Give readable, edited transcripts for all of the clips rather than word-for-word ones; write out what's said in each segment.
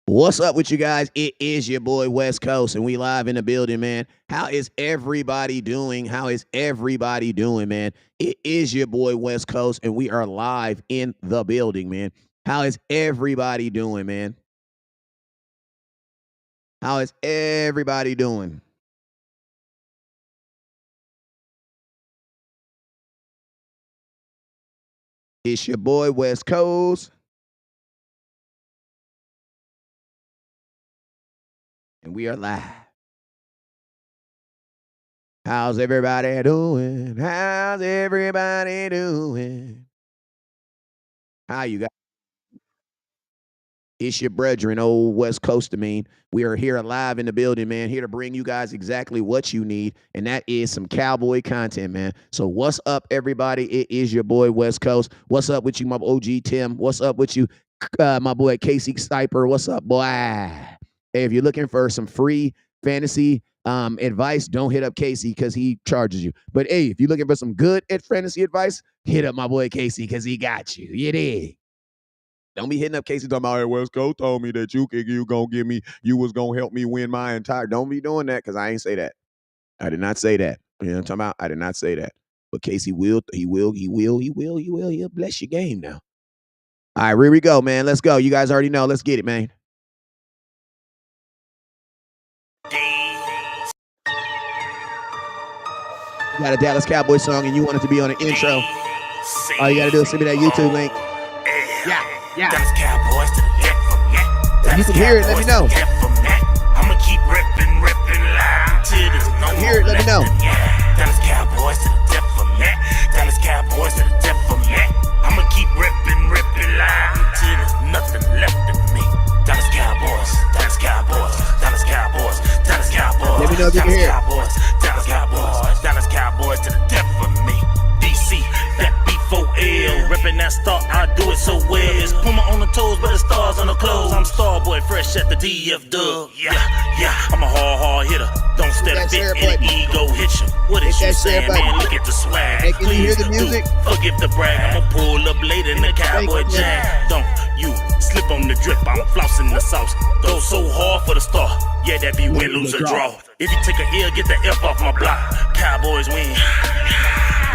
What's up with you guys? It is your boy West Coast, and we live in the building, man. How is everybody doing? How is everybody doing, man? It is your boy West Coast, and we are live in the building, man. How is everybody doing, man? How is everybody doing? It's your boy West Coast, and we are live. How's everybody doing? How's everybody doing? How you guys? It's your brethren, old West Coast. We are here live in the building, man, here to bring you guys exactly what you need, and that is some cowboy content, man. So what's up, everybody? It is your boy West Coast. What's up with you, my OG Tim? What's up with you, my boy Casey Stiper? What's up, boy? Hey, if you're looking for some free fantasy advice, don't hit up Casey because he charges you. But hey, if you're looking for some good fantasy advice, hit up my boy Casey because he got you. You dig? Don't be hitting up Casey talking about, hey, West Coast told me that you gonna give me, you was gonna help me win my entire. Don't be doing that because I ain't say that. I did not say that. You know what I'm talking about? I did not say that. But Casey will, he'll bless your game now. All right, here we go, man. Let's go. You guys already know. Let's get it, man. You got a Dallas Cowboys song and you want it to be on the intro. All you gotta do is send me that YouTube link. Yeah. Dallas Cowboys to the death for me. You can hear it, let me know. I'ma keep ripping loud till there's no more. Hear it, let me know. Dallas Cowboys to the death for me. Dallas Cowboys to the death for me. I'ma keep ripping loud till there's nothing left in me. Dallas Cowboys, Dallas Cowboys, Dallas Cowboys, Dallas Cowboys. Let me know if you can hear it. Dallas Cowboys, Dallas Cowboys to the death for me. DC, that B4L, reppin' that star, I do it so well. It's Puma on the toes, but the stars on the clothes. I'm Starboy, fresh at the DF Dub. Yeah, I'm a hard hitter. Don't step fit, any ego hit you. What is you saying, man? Look at the swag. Hey, can you hear the music? Forgive the brag. I'ma pull up later in the cowboy jag. Don't you slip on the drip, I'm flossing the sauce. Go so hard for the star. Yeah, that be win, lose, or draw. If you take a L, get the F off my block. Cowboys win.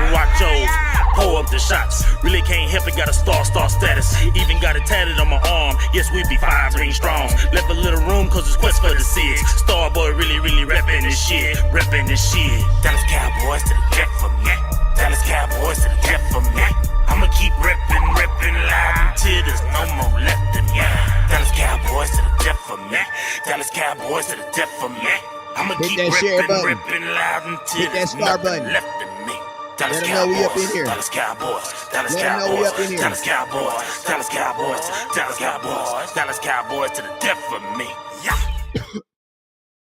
Guachos, pour up the shots. Really can't help it, got a star status. Even got it tatted on my arm. Yes, we be 5 ring strongs. Left a little room cause it's quest for the 6. Starboy really reppin' this shit. Dallas Cowboys to the death for me. Dallas Cowboys to the death for me. I'ma keep rippin' loud until there's no more left in me. Dallas Cowboys to the death for me. Dallas Cowboys to the death for me. I'ma keep rippin' loud until there's nothing left in me. Dallas Let them know we up in here. Dallas Cowboys, Dallas Let them know we up in here. Dallas Cowboys, Dallas Cowboys, Dallas Cowboys, Dallas Cowboys to the death for me. Yeah.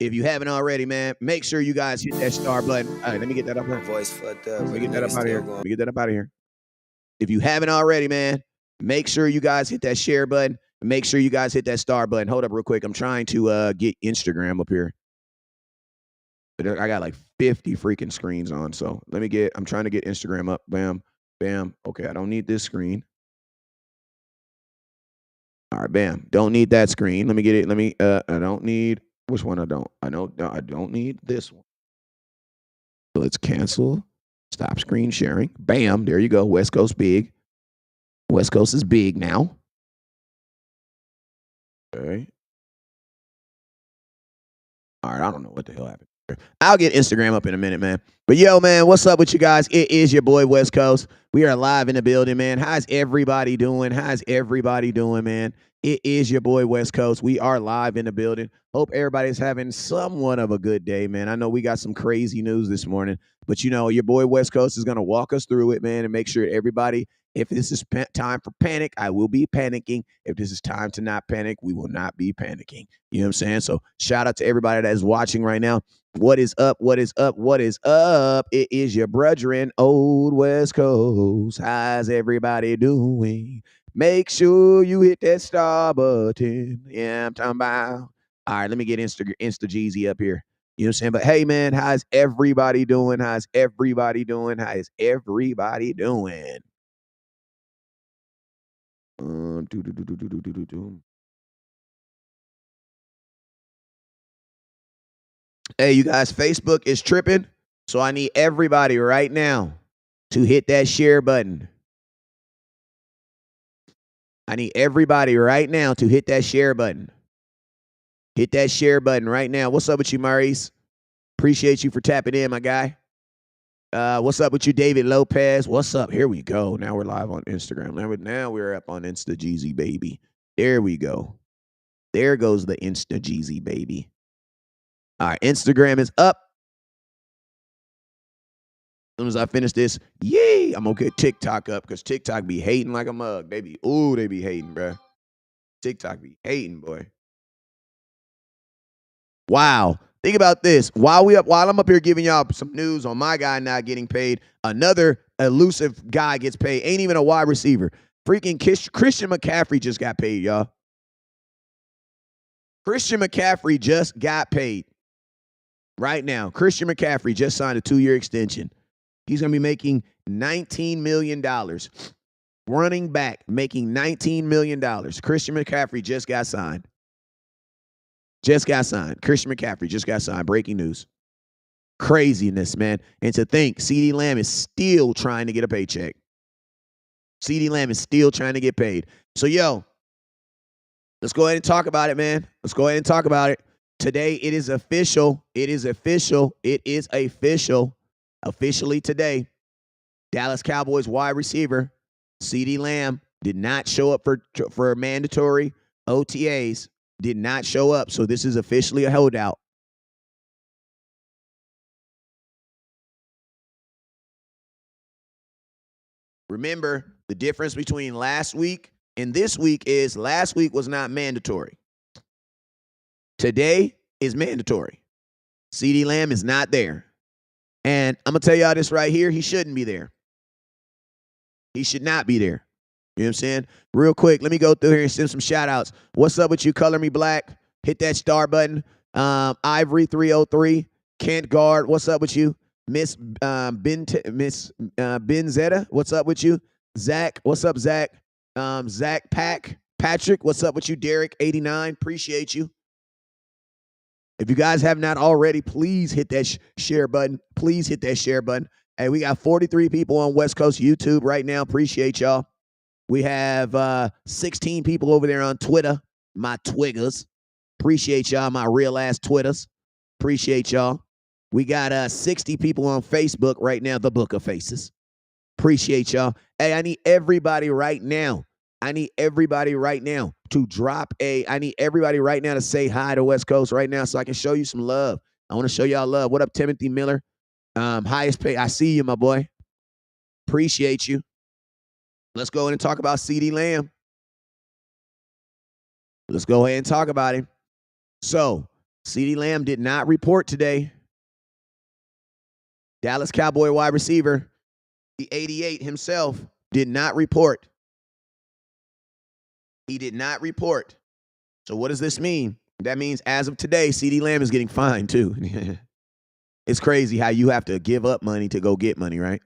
If you haven't already, man, make sure you guys hit that star button. All right, let me get that up here. Voice fucked up. Let me get that up out of here. Let me get that up out of here. If you haven't already, man, make sure you guys hit that share button. Make sure you guys hit that star button. Hold up real quick. I'm trying to get Instagram up here. I got like 50 freaking screens on. So I'm trying to get Instagram up. Bam, bam. Okay, I don't need this screen. All right, bam. Don't need that screen. Let me get it. I don't need, which one I don't? I don't need this one. So let's cancel. Stop screen sharing. Bam, there you go. West Coast big. West Coast is big now. Okay. All right, I don't know what the hell happened. I'll get Instagram up in a minute, man. But yo, man, what's up with you guys? It is your boy West Coast. We are live in the building, man. How's everybody doing? Man? It is your boy West Coast. We are live in the building. Hope everybody's having somewhat of a good day, man. I know we got some crazy news this morning, but you know, your boy West Coast is going to walk us through it, man, and make sure everybody, if this is time for panic, I will be panicking. If this is time to not panic, we will not be panicking. You know what I'm saying? So shout out to everybody that is watching right now. What is up? It is your brethren, old West Coast. How's everybody doing? Make sure you hit that star button. Yeah, I'm talking about. All right, let me get Insta Jeezy up here. You know what I'm saying? But hey, man, how's everybody doing? Hey, you guys, Facebook is tripping. So I need everybody right now to hit that share button. I need everybody right now to hit that share button. Hit that share button right now. What's up with you, Maurice? Appreciate you for tapping in, my guy. What's up with you, David Lopez? What's up? Here we go. Now we're live on Instagram. Now we're up on Insta Jeezy, baby. There we go. There goes the Insta Jeezy, baby. All right, Instagram is up. As soon as I finish this, yay, I'm going to get TikTok up because TikTok be hating like a mug. They be hating, bro. TikTok be hating, boy. Wow. Think about this. While I'm up here giving y'all some news on my guy not getting paid, another elusive guy gets paid. Ain't even a wide receiver. Freaking Christian McCaffrey just got paid, y'all. Christian McCaffrey just got paid. Right now, Christian McCaffrey just signed a 2-year extension. He's going to be making $19 million. Running back making $19 million. Christian McCaffrey just got signed. Christian McCaffrey just got signed. Breaking news. Craziness, man. And to think, CeeDee Lamb is still trying to get a paycheck. CeeDee Lamb is still trying to get paid. So, yo, let's go ahead and talk about it, man. Let's go ahead and talk about it. Today, it is official. Officially today, Dallas Cowboys wide receiver CeeDee Lamb did not show up for mandatory OTAs. Did not show up. So this is officially a holdout. Remember, the difference between last week and this week is last week was not mandatory. Today is mandatory. CeeDee Lamb is not there. And I'm going to tell y'all this right here. He shouldn't be there. He should not be there. You know what I'm saying? Real quick, let me go through here and send some shout outs. What's up with you, Color Me Black? Hit that star button. Ivory 303, Kent Guard. What's up with you? Miss Benzetta. What's up with you? Zach. What's up, Zach? Zach Patrick. What's up with you? Derek 89. Appreciate you. If you guys have not already, please hit that share button. Please hit that share button. Hey, we got 43 people on West Coast YouTube right now. Appreciate y'all. We have 16 people over there on Twitter, my Twiggers. Appreciate y'all, my real-ass Twitters. Appreciate y'all. We got 60 people on Facebook right now, the Book of Faces. Appreciate y'all. Hey, I need everybody right now. I need everybody right now to say hi to West Coast right now so I can show you some love. I want to show y'all love. What up, Timothy Miller? Highest pay. I see you, my boy. Appreciate you. Let's go ahead and talk about CeeDee Lamb. Let's go ahead and talk about him. So, CeeDee Lamb did not report today. Dallas Cowboy wide receiver, the 88 himself, did not report. He did not report. So what does this mean? That means as of today, CeeDee Lamb is getting fined too. It's crazy how you have to give up money to go get money, right?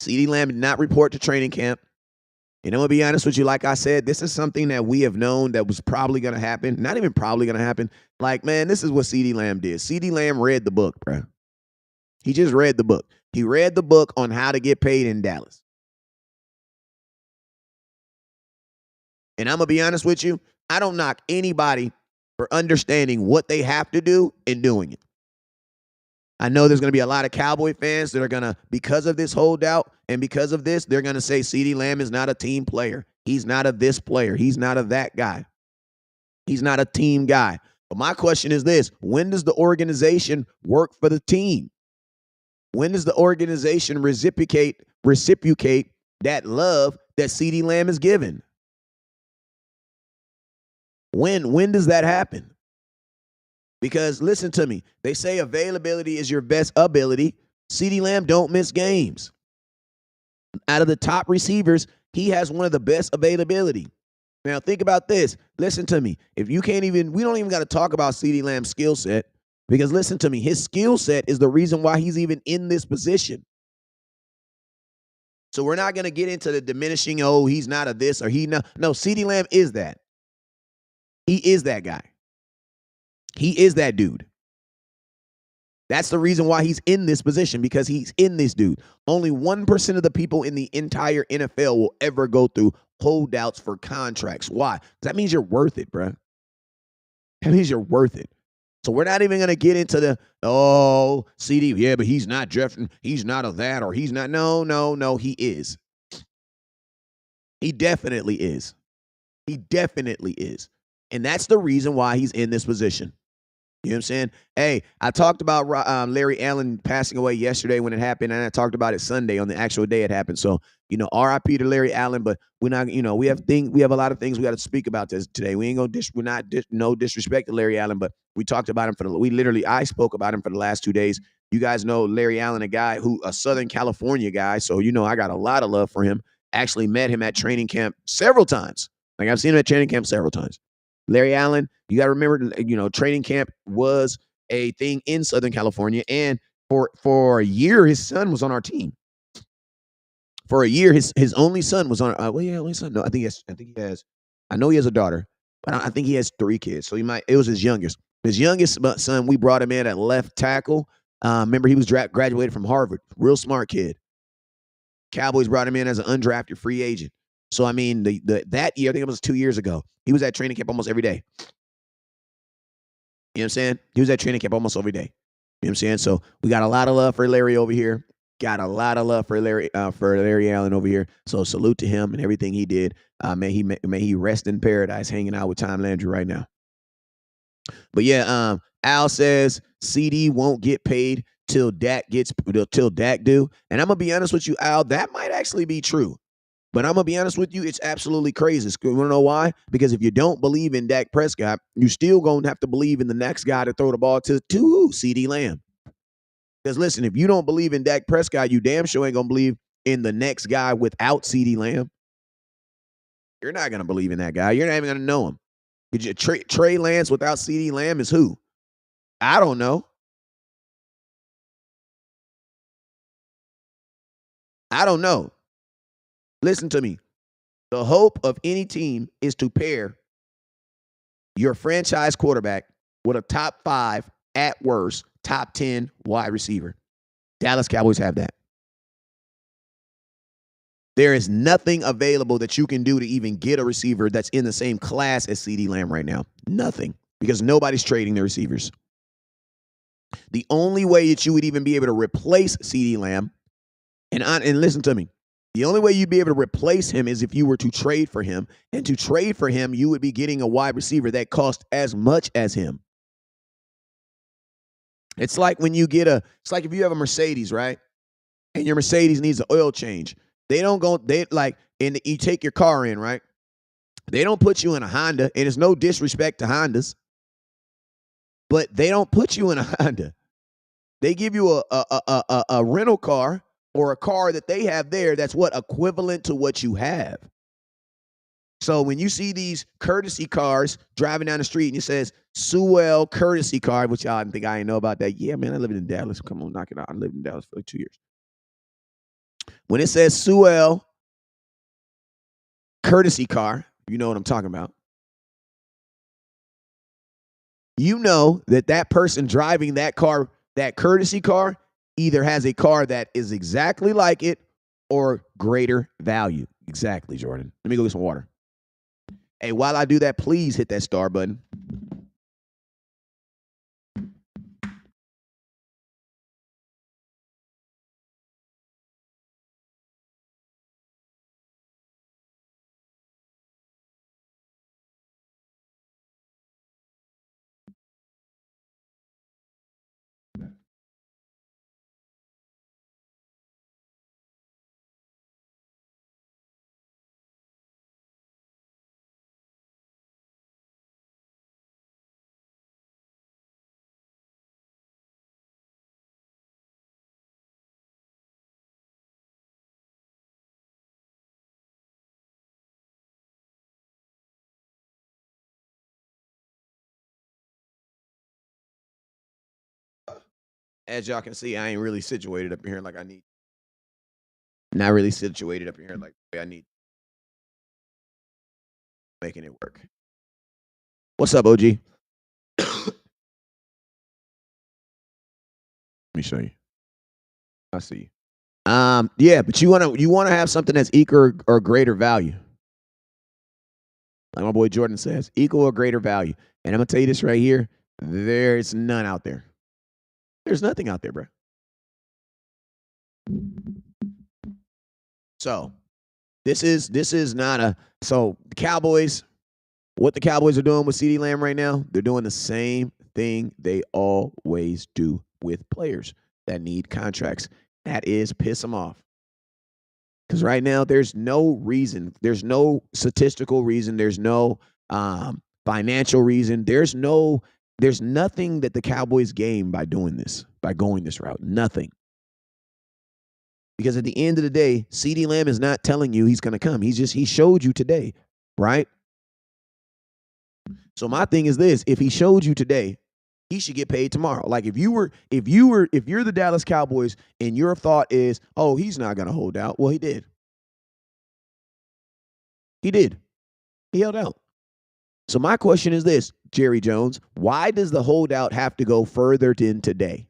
CeeDee Lamb did not report to training camp. And I'm going to be honest with you, like I said, this is something that we have known that was probably going to happen. Not even probably going to happen. Like, man, this is what CeeDee Lamb did. CeeDee Lamb read the book, bro. He just read the book. He read the book on how to get paid in Dallas. And I'm going to be honest with you, I don't knock anybody for understanding what they have to do and doing it. I know there's going to be a lot of Cowboy fans that are going to, because of this holdout and because of this, they're going to say CeeDee Lamb is not a team player. He's not a this player. He's not a that guy. He's not a team guy. But my question is this: when does the organization work for the team? When does the organization reciprocate that love that CeeDee Lamb is given? When does that happen? Because listen to me, they say availability is your best ability. CeeDee Lamb don't miss games. Out of the top receivers, he has one of the best availability. Now think about this. Listen to me. If you can't even, we don't even got to talk about CeeDee Lamb's skill set, because listen to me, his skill set is the reason why he's even in this position. So we're not going to get into the diminishing, oh, he's not a this or he not. No, CeeDee Lamb is that. He is that guy. He is that dude. That's the reason why he's in this position, because he's in this dude. Only 1% of the people in the entire NFL will ever go through holdouts for contracts. Why? Because that means you're worth it, bro. That means you're worth it. So we're not even going to get into the, Ceedee, yeah, but he's not drafting, he's not a that, or he's not. No, he is. He definitely is. He definitely is. And that's the reason why he's in this position. You know what I'm saying? Hey, I talked about Larry Allen passing away yesterday when it happened, and I talked about it Sunday on the actual day it happened. So, RIP to Larry Allen, but we're not, we have a lot of things we got to speak about this today. We ain't gonna no disrespect to Larry Allen, but we talked about him I spoke about him for the last 2 days. You guys know Larry Allen, a Southern California guy, so I got a lot of love for him. Actually met him at training camp several times. Like, I've seen him at training camp several times. Larry Allen, you got to remember, training camp was a thing in Southern California, and for a year, his son was on our team. For a year, his only son was on. Only son. No, I think he has. I know he has a daughter, but I think he has 3 kids. So it was his youngest. His youngest son, we brought him in at left tackle. Remember, he was graduated from Harvard. Real smart kid. Cowboys brought him in as an undrafted free agent. So, that year, I think it was 2 years ago, he was at training camp almost every day. You know what I'm saying? He was at training camp almost every day. You know what I'm saying? So we got a lot of love for Larry over here. Got a lot of love for Larry Allen over here. So salute to him and everything he did. May he rest in paradise, hanging out with Tom Landry right now. But yeah, Al says CD won't get paid till Dak do. And I'm gonna be honest with you, Al, that might actually be true. But I'm going to be honest with you, it's absolutely crazy. You want to know why? Because if you don't believe in Dak Prescott, you still going to have to believe in the next guy to throw the ball to CeeDee Lamb. Because listen, if you don't believe in Dak Prescott, you damn sure ain't going to believe in the next guy without CeeDee Lamb. You're not going to believe in that guy. You're not even going to know him. Trey Lance without CeeDee Lamb is who? I don't know. I don't know. Listen to me. The hope of any team is to pair your franchise quarterback with a top 5, at worst, top 10 wide receiver. Dallas Cowboys have that. There is nothing available that you can do to even get a receiver that's in the same class as CeeDee Lamb right now. Nothing. Because nobody's trading their receivers. The only way that you would even be able to replace CeeDee Lamb, and listen to me, the only way you'd be able to replace him is if you were to trade for him. And to trade for him, you would be getting a wide receiver that cost as much as him. It's like when you it's like if you have a Mercedes, right? And your Mercedes needs an oil change. And you take your car in, right? They don't put you in a Honda, and it's no disrespect to Hondas, but they don't put you in a Honda. They give you a rental car, or a car that they have there that's equivalent to what you have. So when you see these courtesy cars driving down the street and it says Sewell courtesy car, which y'all think I didn't know about that. Yeah, man, I lived in Dallas. Come on, knock it out. I lived in Dallas for like 2 years. When it says Sewell courtesy car, you know what I'm talking about. You know that person driving that car, that courtesy car, either has a car that is exactly like it or greater value. Exactly, Jordan. Let me go get some water. Hey, while I do that, please hit that star button. As y'all can see, I ain't really situated up here like I need. Not really situated up here like I need. Making it work. What's up, OG? Let me show you. I see. Yeah, but you wanna have something that's equal or greater value. Like my boy Jordan says, equal or greater value. And I'm gonna tell you this right here: there's none out there. There's nothing out there, bro. So this is not a so the Cowboys. What the Cowboys are doing with CeeDee Lamb right now, they're doing the same thing they always do with players that need contracts. That is piss them off. Because right now, there's no reason, there's no statistical reason, there's no financial reason, there's nothing that the Cowboys gain by doing this, by going this route. Nothing. Because at the end of the day, CeeDee Lamb is not telling you he's going to come. He showed you today, right? So my thing is this: if he showed you today, he should get paid tomorrow. Like if you're the Dallas Cowboys and your thought is, oh, he's not going to hold out. Well, he did. He did. He held out. So my question is this, Jerry Jones: why does the holdout have to go further than today?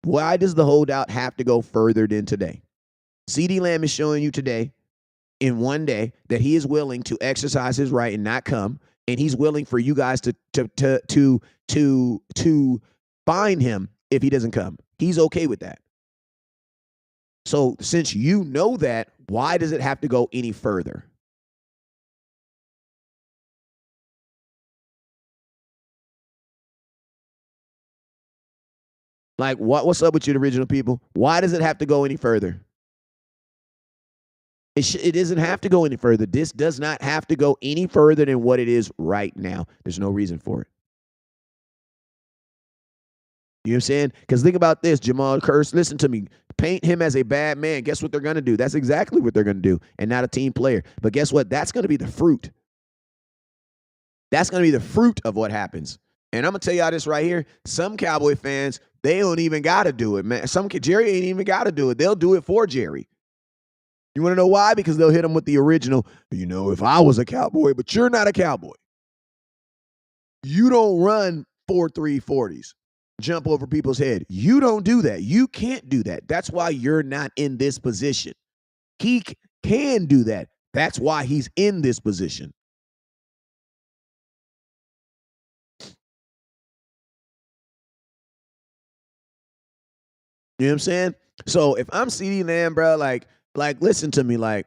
Why does the holdout have to go further than today? CeeDee Lamb is showing you today, in one day, that he is willing to exercise his right and not come, and he's willing for you guys to find him if he doesn't come. He's okay with that. So since you know that, why does it have to go any further? Like, what's up with you, the original people? Why does it have to go any further? It doesn't have to go any further. This does not have to go any further than what it is right now. There's no reason for it. You know what I'm saying? Because think about this, Jamal Curse. Listen to me. Paint him as a bad man. Guess what they're going to do? That's exactly what they're going to do, and not a team player. But guess what? That's going to be the fruit. That's going to be the fruit of what happens. And I'm going to tell y'all this right here. Some Cowboy fans, they don't even got to do it, man. Jerry ain't even got to do it. They'll do it for Jerry. You want to know why? Because they'll hit him with the original, if I was a Cowboy, but you're not a Cowboy. You don't run 4.3 40s, jump over people's head. You don't do that. You can't do that. That's why you're not in this position. He can do that. That's why he's in this position. You know what I'm saying? So if I'm CeeDee Lamb, bro, like listen to me, like,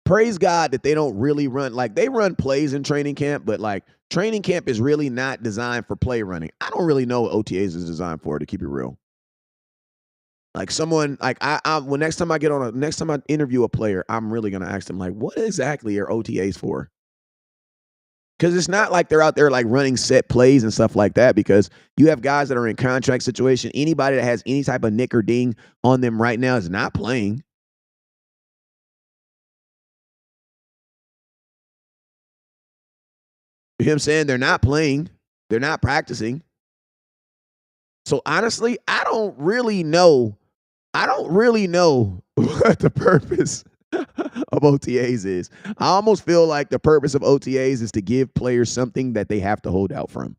praise God that they don't really run, like, they run plays in training camp, but like training camp is really not designed for play running. I don't really know what OTAs is designed for, to keep it real. Like someone, like when next time I interview a player, I'm really gonna ask them, like, what exactly are OTAs for? Because it's not like they're out there like running set plays and stuff like that, because you have guys that are in contract situation. Anybody that has any type of nick or ding on them right now is not playing. You know what I'm saying? They're not playing. They're not practicing. So honestly, I don't really know what the purpose of OTAs is. I almost feel like the purpose of OTAs is to give players something that they have to hold out from.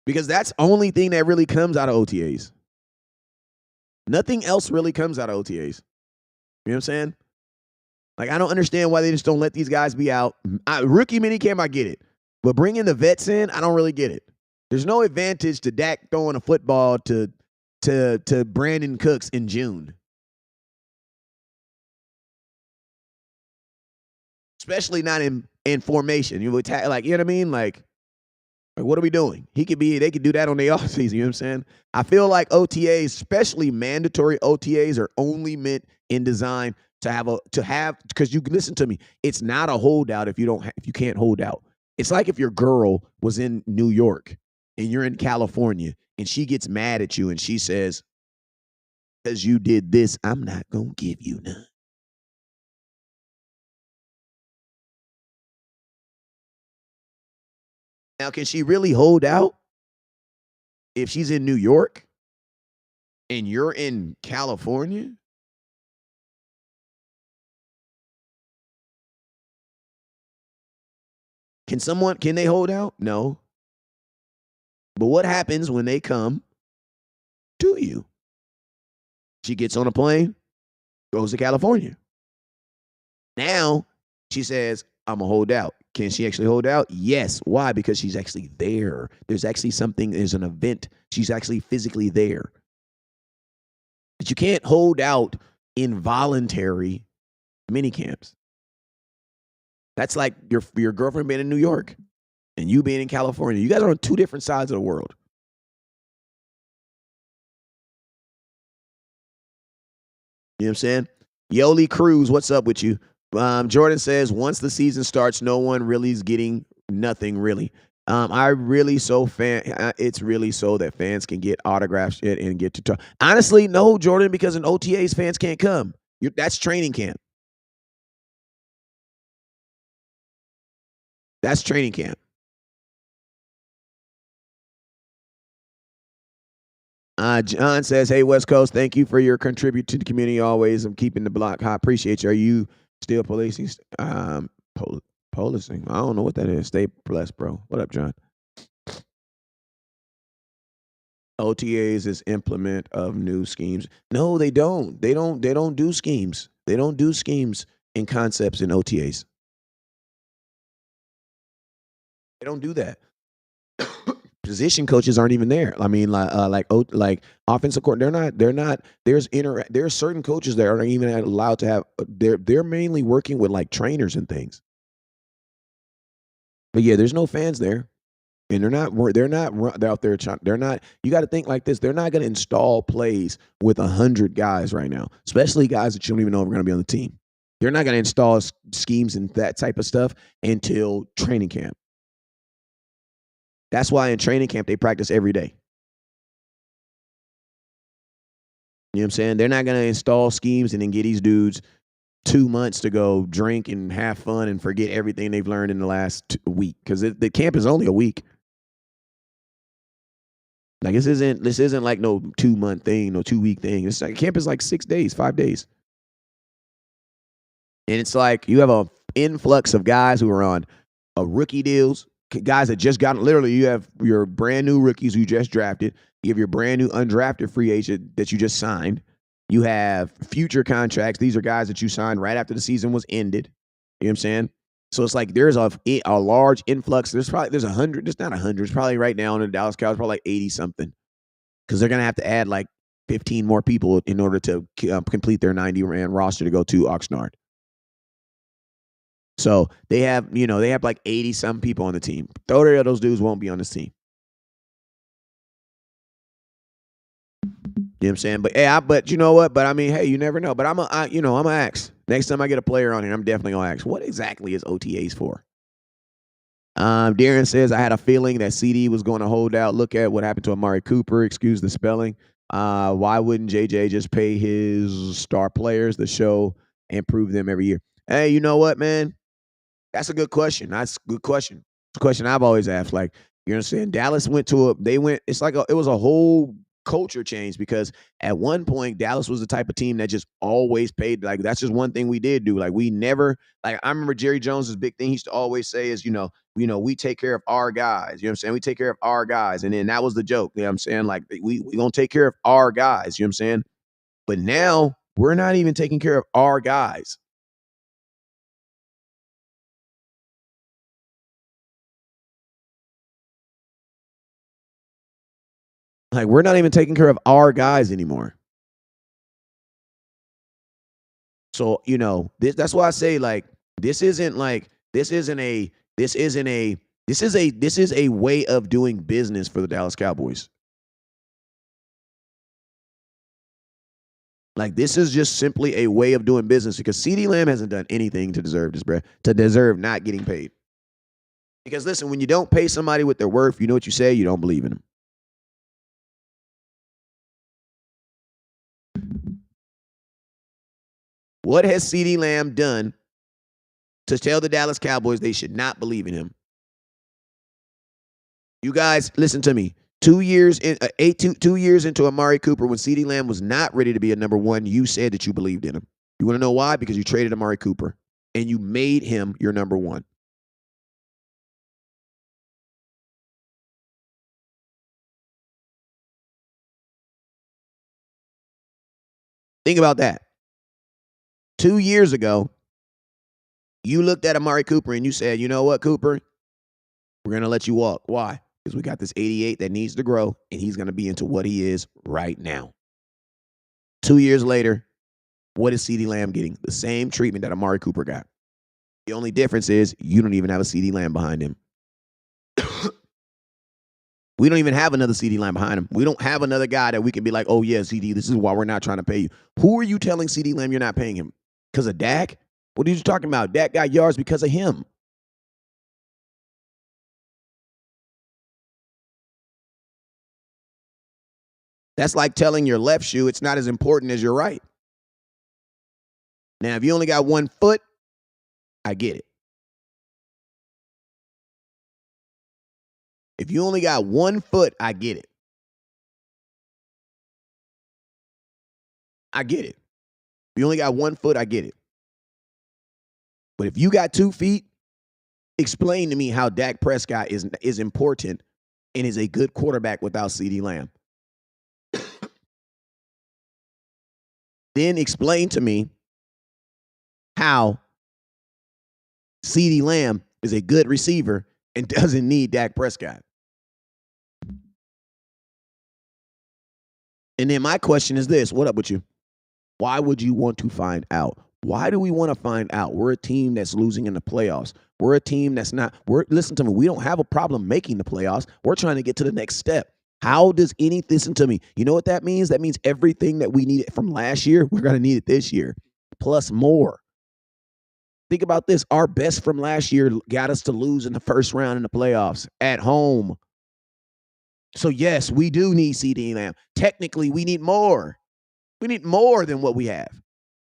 Because that's the only thing that really comes out of OTAs. Nothing else really comes out of OTAs. You know what I'm saying? Like, I don't understand why they just don't let these guys be out. Rookie minicamp, I get it. But bringing the vets in, I don't really get it. There's no advantage to Dak throwing a football to Brandon Cooks in June. Especially not in formation. You would like, you know what I mean? Like, what are we doing? They could do that on the offseason, you know what I'm saying? I feel like OTAs, especially mandatory OTAs, are only meant in design to have, because you listen to me, it's not a holdout if you can't hold out. It's like if your girl was in New York and you're in California and she gets mad at you and she says, because you did this, I'm not going to give you none. Now, can she really hold out if she's in New York and you're in California? Can they hold out? No. But what happens when they come to you? She gets on a plane, goes to California. Now she says, I'm a holdout. Can she actually hold out? Yes. Why? Because she's actually there. There's actually something, there's an event. She's actually physically there. But you can't hold out in voluntary mini camps. That's like your girlfriend being in New York and you being in California. You guys are on two different sides of the world. You know what I'm saying? Yoli Cruz, what's up with you? Jordan says, once the season starts, no one really is getting nothing, really. It's really so that fans can get autographs and get to talk. Honestly, no, Jordan, because in OTAs, fans can't come. That's training camp. That's training camp. John says, hey, West Coast, thank you for your contribute to the community always. I'm keeping the block hot. Appreciate you. Are you still policing? Policing? I don't know what that is. Stay blessed, bro. What up, John? OTAs is implement of new schemes. No, they don't. They don't do schemes. They don't do schemes and concepts in OTAs. They don't do that. Position coaches aren't even there. I mean, like offensive court, they're not. There's certain coaches that aren't even allowed to have. They're mainly working with like trainers and things. But yeah, there's no fans there, and they're not out there. They're not. You got to think like this. They're not going to install plays with 100 guys right now, especially guys that you don't even know are going to be on the team. They're not going to install schemes and that type of stuff until training camp. That's why in training camp, they practice every day. You know what I'm saying? They're not going to install schemes and then get these dudes 2 months to go drink and have fun and forget everything they've learned in the last week. Because the camp is only a week. Like this isn't like no 2-month thing, no 2-week thing. It's like camp is like 6 days, 5 days. And it's like you have an influx of guys who are on rookie deals. Guys that just got, literally, you have your brand new rookies who you just drafted. You have your brand new undrafted free agent that you just signed. You have future contracts. These are guys that you signed right after the season was ended. You know what I'm saying? So it's like there's a large influx. There's 100. It's not 100. It's probably right now in the Dallas Cowboys, probably like 80 something. Because they're going to have to add like 15 more people in order to complete their 90-man roster to go to Oxnard. So they have like 80-some people on the team. 30 of those dudes won't be on this team. You know what I'm saying? But you know what? But I mean, hey, you never know. But I'm gonna ask. Next time I get a player on here, I'm definitely gonna ask, what exactly is OTAs for? Darren says, I had a feeling that Ceedee was going to hold out. Look at what happened to Amari Cooper. Excuse the spelling. Why wouldn't JJ just pay his star players the show and prove them every year? Hey, you know what, man? That's a good question. That's a good question. It's a question I've always asked. Like, you know what I'm saying? Dallas it's like it was a whole culture change because at one point, Dallas was the type of team that just always paid. Like, that's just one thing we did do. Like, we never, like, I remember Jerry Jones's big thing he used to always say is, we take care of our guys. You know what I'm saying? We take care of our guys. And then that was the joke. You know what I'm saying? Like, we going to take care of our guys. You know what I'm saying? But now we're not even taking care of our guys. Like, we're not even taking care of our guys anymore. So, that's why I say, like, this is a way of doing business for the Dallas Cowboys. Like, this is just simply a way of doing business because CeeDee Lamb hasn't done anything to deserve this, bro, to deserve not getting paid. Because listen, when you don't pay somebody with their worth, you know what you say? You don't believe in them. What has CeeDee Lamb done to tell the Dallas Cowboys they should not believe in him? You guys, listen to me. 2 years into Amari Cooper, when CeeDee Lamb was not ready to be a number one, you said that you believed in him. You want to know why? Because you traded Amari Cooper and you made him your number one. Think about that. 2 years ago, you looked at Amari Cooper and you said, you know what, Cooper? We're going to let you walk. Why? Because we got this 88 that needs to grow, and he's going to be into what he is right now. 2 years later, what is CeeDee Lamb getting? The same treatment that Amari Cooper got. The only difference is you don't even have a CeeDee Lamb behind him. We don't even have another CeeDee Lamb behind him. We don't have another guy that we can be like, oh, yeah, CeeDee, this is why we're not trying to pay you. Who are you telling CeeDee Lamb you're not paying him? Because of Dak? What are you talking about? Dak got yards because of him. That's like telling your left shoe it's not as important as your right. Now, if you only got 1 foot, I get it. If you only got 1 foot, I get it. I get it. If you only got 1 foot, I get it. But if you got 2 feet, explain to me how Dak Prescott is important and is a good quarterback without CeeDee Lamb. Then explain to me how CeeDee Lamb is a good receiver and doesn't need Dak Prescott. And then my question is this. What up with you? Why would you want to find out? Why do we want to find out? We're a team that's losing in the playoffs. We're a team that's not. Listen to me. We don't have a problem making the playoffs. We're trying to get to the next step. How does listen to me? You know what that means? That means everything that we needed from last year, we're going to need it this year, plus more. Think about this. Our best from last year got us to lose in the first round in the playoffs at home. So, yes, we do need CeeDee Lamb. Technically, we need more. We need more than what we have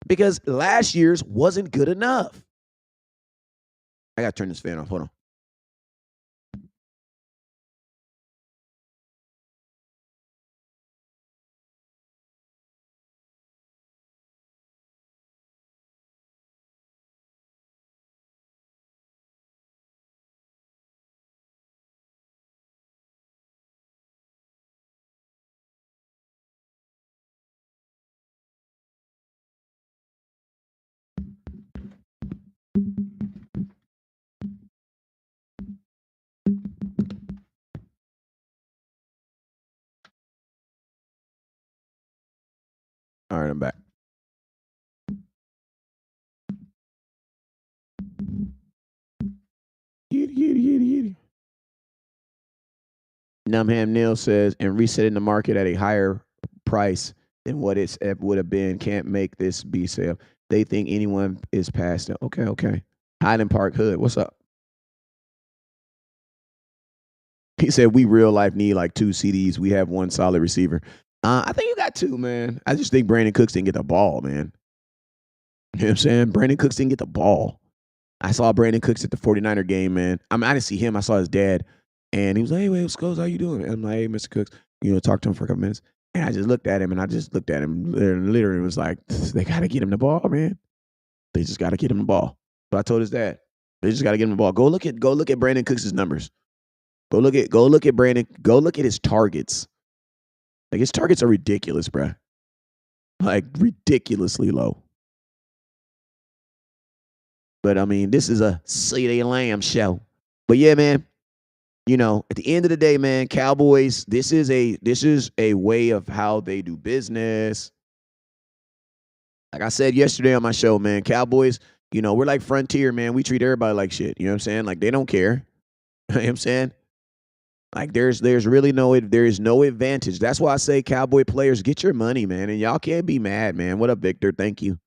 because last year's wasn't good enough. I got to turn this fan off. Hold on. All right, I'm back. Numham Neil says, and resetting the market at a higher price than what it would have been. Can't make this be sale. They think anyone is past it. Okay. Highland Park Hood, what's up? He said, we real life need like 2 CDs. We have 1 solid receiver. I think you got 2, man. I just think Brandon Cooks didn't get the ball, man. You know what I'm saying? Brandon Cooks didn't get the ball. I saw Brandon Cooks at the 49er game, man. I didn't see him. I saw his dad. And he was like, hey, what's Scopes? How you doing? And I'm like, hey, Mr. Cooks. Talk to him for a couple minutes. And I just looked at him, literally was like, they got to get him the ball, man. They just got to get him the ball. So I told his dad, they just got to get him the ball. Go look at Brandon Cooks' numbers. Go look at Brandon. Go look at his targets. Like, his targets are ridiculous, bruh. Like, ridiculously low. But, I mean, this is a CeeDee Lamb show. But, yeah, man, at the end of the day, man, Cowboys, this is a way of how they do business. Like I said yesterday on my show, man, Cowboys, we're like Frontier, man. We treat everybody like shit. You know what I'm saying? Like, they don't care. You know what I'm saying? Like, there's really no advantage. That's why I say, Cowboy players, get your money, man. And y'all can't be mad, man. What up, Victor? Thank you.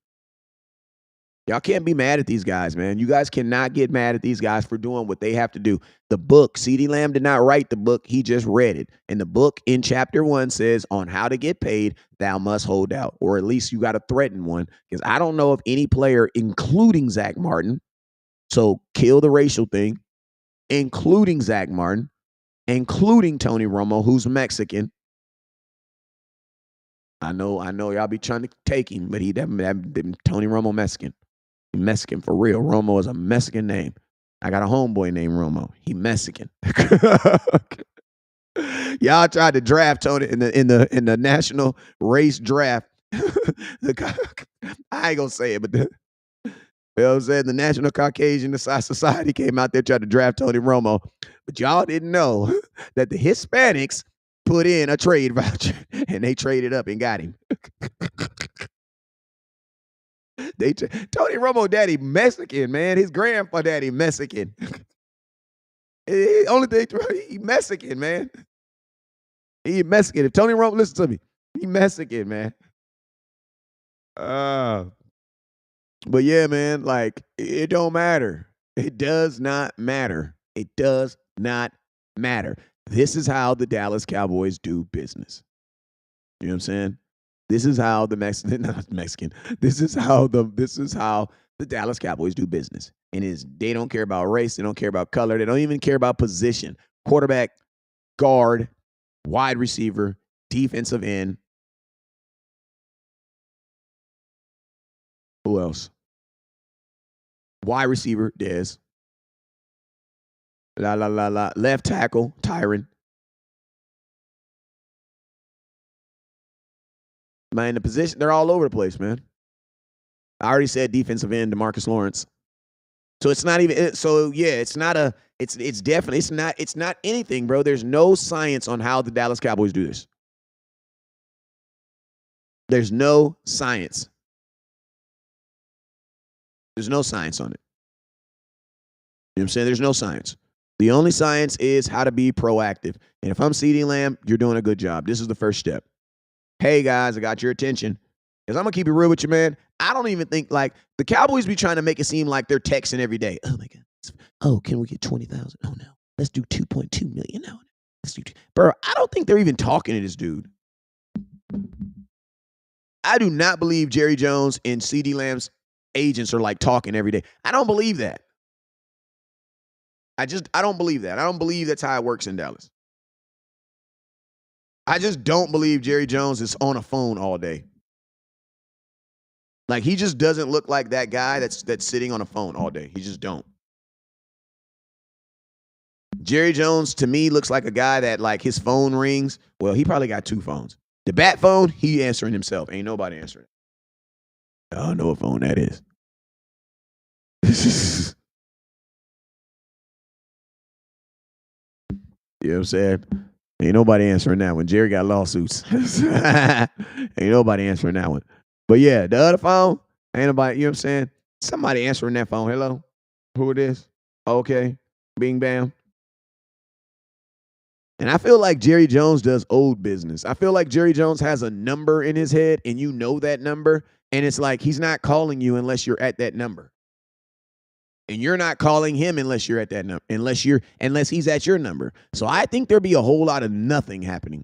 Y'all can't be mad at these guys, man. You guys cannot get mad at these guys for doing what they have to do. The book, CeeDee Lamb did not write the book. He just read it. And the book in chapter 1 says, on how to get paid, thou must hold out. Or at least you got to threaten one. Because I don't know if any player, including Zach Martin, so kill the racial thing, including Zach Martin, including Tony Romo, who's Mexican. I know y'all be trying to take him, but Tony Romo Mexican. Mexican for real. Romo is a Mexican name. I got a homeboy named Romo. He Mexican. Y'all tried to draft Tony in the national race draft. I ain't gonna say it, but you know what I'm saying? The National Caucasian Society came out there trying to draft Tony Romo, but y'all didn't know that the Hispanics put in a trade voucher and they traded up and got him. Tony Romo daddy Mexican, man. His grandpa daddy Mexican. Only thing he Mexican, man. He Mexican. If Tony Romo, listen to me, he Mexican, man. But yeah, man, like it don't matter. It does not matter. It does not matter. This is how the Dallas Cowboys do business. You know what I'm saying? This is how the Mexican. This is how the Dallas Cowboys do business. And they don't care about race, they don't care about color, they don't even care about position. Quarterback, guard, wide receiver, defensive end. Who else? Wide receiver, Dez. Left tackle, Tyron. Man, the position, they're all over the place, man. I already said defensive end, DeMarcus Lawrence. So it's not even, so yeah, it's not anything, bro. There's no science on how the Dallas Cowboys do this. There's no science. There's no science on it. You know what I'm saying? There's no science. The only science is how to be proactive. And if I'm CeeDee Lamb, you're doing a good job. This is the first step. Hey, guys, I got your attention. Because I'm going to keep it real with you, man. I don't even think, like, the Cowboys be trying to make it seem like they're texting every day. Oh, my God. Oh, can we get 20,000? Oh, no. Let's do 2.2 million now. Let's do bro, I don't think they're even talking to this dude. I do not believe Jerry Jones and CeeDee Lamb's agents are, like, talking every day. I don't believe that. I don't believe that. I don't believe that's how it works in Dallas. I just don't believe Jerry Jones is on a phone all day. Like, he just doesn't look like that guy that's sitting on a phone all day. He just don't. Jerry Jones, to me, looks like a guy that, like, his phone rings. Well, he probably got two phones. The bat phone, he answering himself. Ain't nobody answering. I don't know what phone that is. You know what I'm saying? Ain't nobody answering that one. Jerry got lawsuits. Ain't nobody answering that one. But yeah, the other phone, ain't nobody, you know what I'm saying? Somebody answering that phone. Hello? Who it is? Okay. Bing, bam. And I feel like Jerry Jones does old business. I feel like Jerry Jones has a number in his head, and you know that number, and it's like he's not calling you unless you're at that number. And you're not calling him unless you're at that number, unless he's at your number. So I think there'd be a whole lot of nothing happening.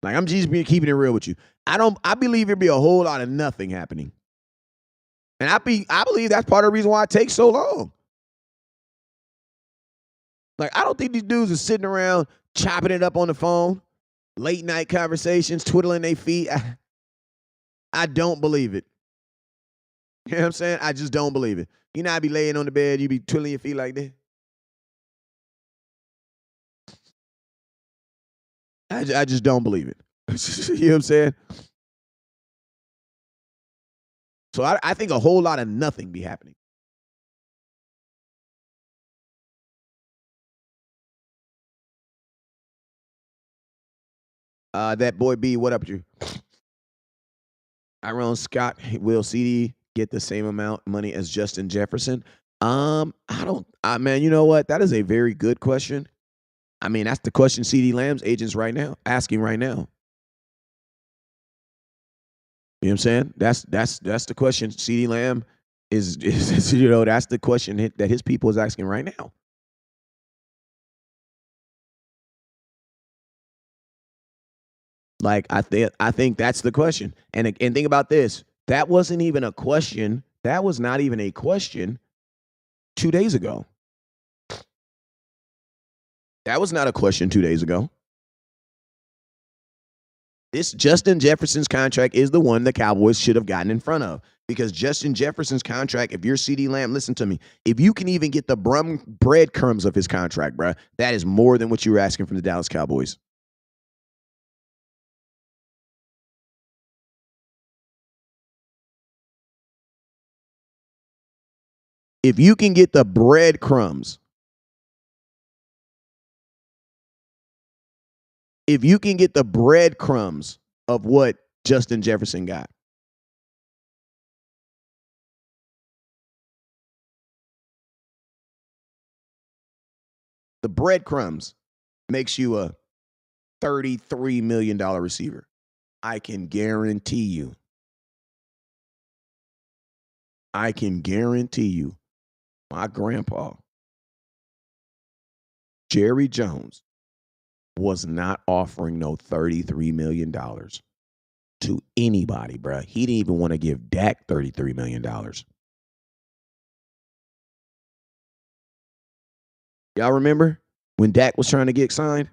Like, I'm just keeping it real with you. I believe there'd be a whole lot of nothing happening. And I believe that's part of the reason why it takes so long. Like, I don't think these dudes are sitting around chopping it up on the phone, late night conversations, twiddling their feet. I don't believe it. You know what I'm saying? I just don't believe it. You know, I be laying on the bed, you be twiddling your feet like that. I just don't believe it. You know what I'm saying? So I think a whole lot of nothing be happening. That boy B, what up with you? Iron Scott, will CeeDee get the same amount of money as Justin Jefferson? Man, you know what? That is a very good question. I mean, that's the question CeeDee Lamb's agents asking right now. You know what I'm saying? That's the question CeeDee Lamb is you know, that's the question that his people is asking right now. Like, I think that's the question. And think about this. That wasn't even a question. That was not even a question 2 days ago. That was not a question 2 days ago. This Justin Jefferson's contract is the one the Cowboys should have gotten in front of. Because Justin Jefferson's contract, if you're CeeDee Lamb, listen to me. If you can even get the breadcrumbs of his contract, bro, that is more than what you were asking from the Dallas Cowboys. If you can get the breadcrumbs, of what Justin Jefferson got, the breadcrumbs makes you a $33 million receiver. I can guarantee you, my grandpa, Jerry Jones, was not offering no $33 million to anybody, bruh. He didn't even want to give Dak $33 million. Y'all remember when Dak was trying to get signed?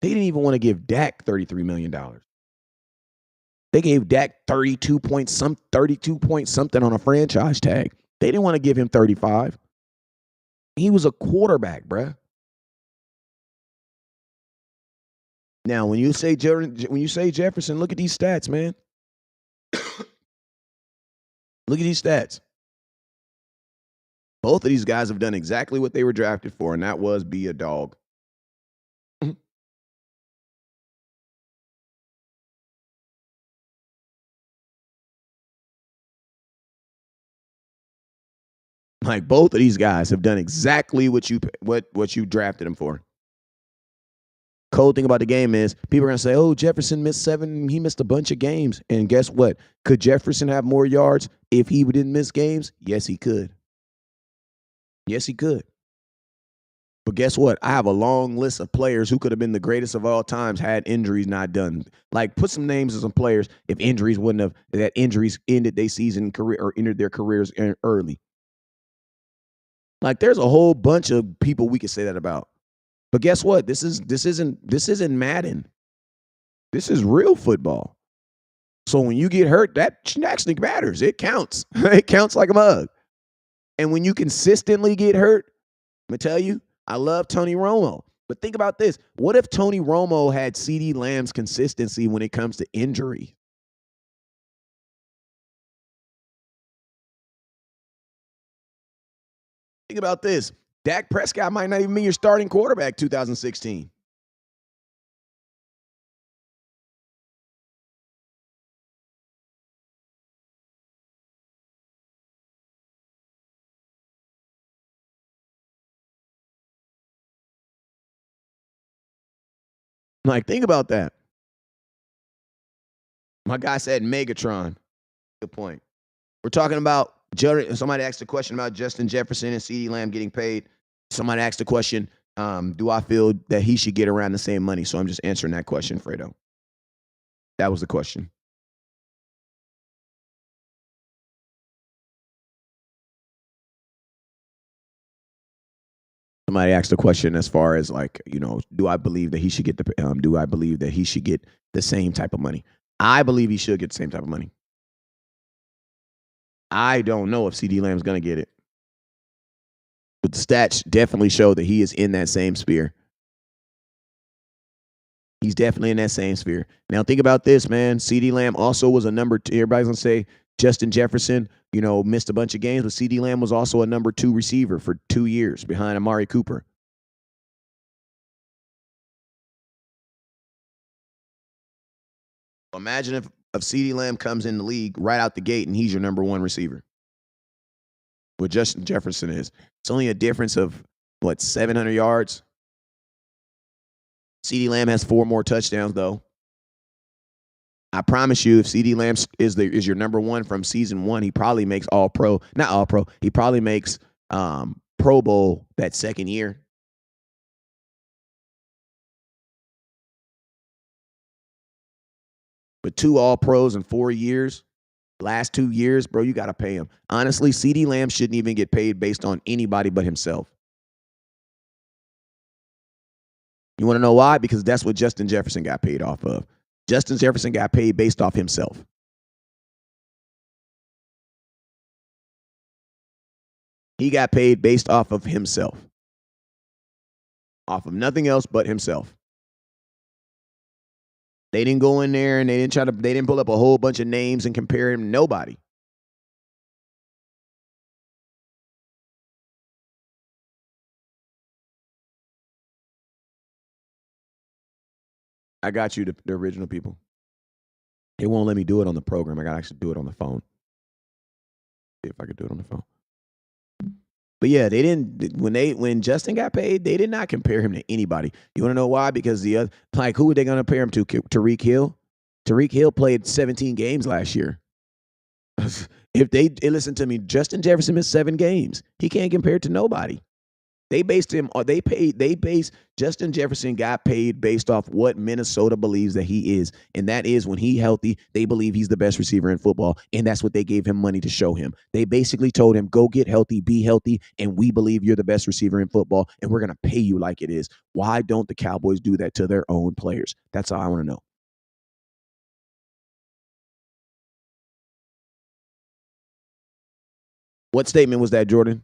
They didn't even want to give Dak $33 million. They gave Dak 32 point something on a franchise tag. They didn't want to give him 35. He was a quarterback, bruh. Now, when you say Jefferson, look at these stats, man. Look at these stats. Both of these guys have done exactly what they were drafted for, and that was be a dog. Like, both of these guys have done exactly what you drafted them for. Cold thing about the game is people are going to say, oh, Jefferson missed 7. He missed a bunch of games. And guess what? Could Jefferson have more yards if he didn't miss games? Yes, he could. Yes, he could. But guess what? I have a long list of players who could have been the greatest of all times had injuries not done. Like, put some names of some players if injuries ended their season career or ended their careers early. Like, there's a whole bunch of people we could say that about. But guess what? This isn't Madden. This is real football. So when you get hurt, that actually matters. It counts. It counts like a mug. And when you consistently get hurt, let me tell you, I love Tony Romo. But think about this. What if Tony Romo had CeeDee Lamb's consistency when it comes to injury? Think about this. Dak Prescott might not even be your starting quarterback 2016. Like, think about that. My guy said Megatron. Good point. We're talking about, somebody asked a question about Justin Jefferson and CeeDee Lamb getting paid. Somebody asked a question, do I feel that he should get around the same money? So I'm just answering that question, Fredo. That was the question. Somebody asked a question as far as, like, do I believe that he should get the same type of money? I believe he should get the same type of money. I don't know if CeeDee Lamb's going to get it. But the stats definitely show that he is in that same sphere. He's definitely in that same sphere. Now, think about this, man. CeeDee Lamb also was a number 2. Everybody's going to say Justin Jefferson, missed a bunch of games, but CeeDee Lamb was also a number 2 receiver for 2 years behind Amari Cooper. Imagine if CeeDee Lamb comes in the league right out the gate and he's your number 1 receiver. What Justin Jefferson is. It's only a difference of, 700 yards? CeeDee Lamb has 4 more touchdowns, though. I promise you, if CeeDee Lamb is your number 1 from season 1, he probably makes All-Pro. Not All-Pro. He probably makes Pro Bowl that second year. But 2 All-Pros in 4 years, last 2 years, bro, you got to pay him. Honestly, CeeDee Lamb shouldn't even get paid based on anybody but himself. You want to know why? Because that's what Justin Jefferson got paid off of. Justin Jefferson got paid based off himself. He got paid based off of himself. Off of nothing else but himself. They didn't go in there and they didn't pull up a whole bunch of names and compare him to nobody. I got you, the original people. It won't let me do it on the program. I got to actually do it on the phone. See if I could do it on the phone. But yeah, they didn't when Justin got paid, they did not compare him to anybody. You want to know why? Because the other, like, who were they going to compare him to? Tariq Hill. Tariq Hill played 17 games last year. If they listen to me, Justin Jefferson missed 7 games. He can't compare to nobody. They based him, or they based Justin Jefferson got paid based off what Minnesota believes that he is. And that is when he's healthy, they believe he's the best receiver in football. And that's what they gave him money to show him. They basically told him, go get healthy, be healthy, and we believe you're the best receiver in football, and we're going to pay you like it is. Why don't the Cowboys do that to their own players? That's all I want to know. What statement was that, Jordan?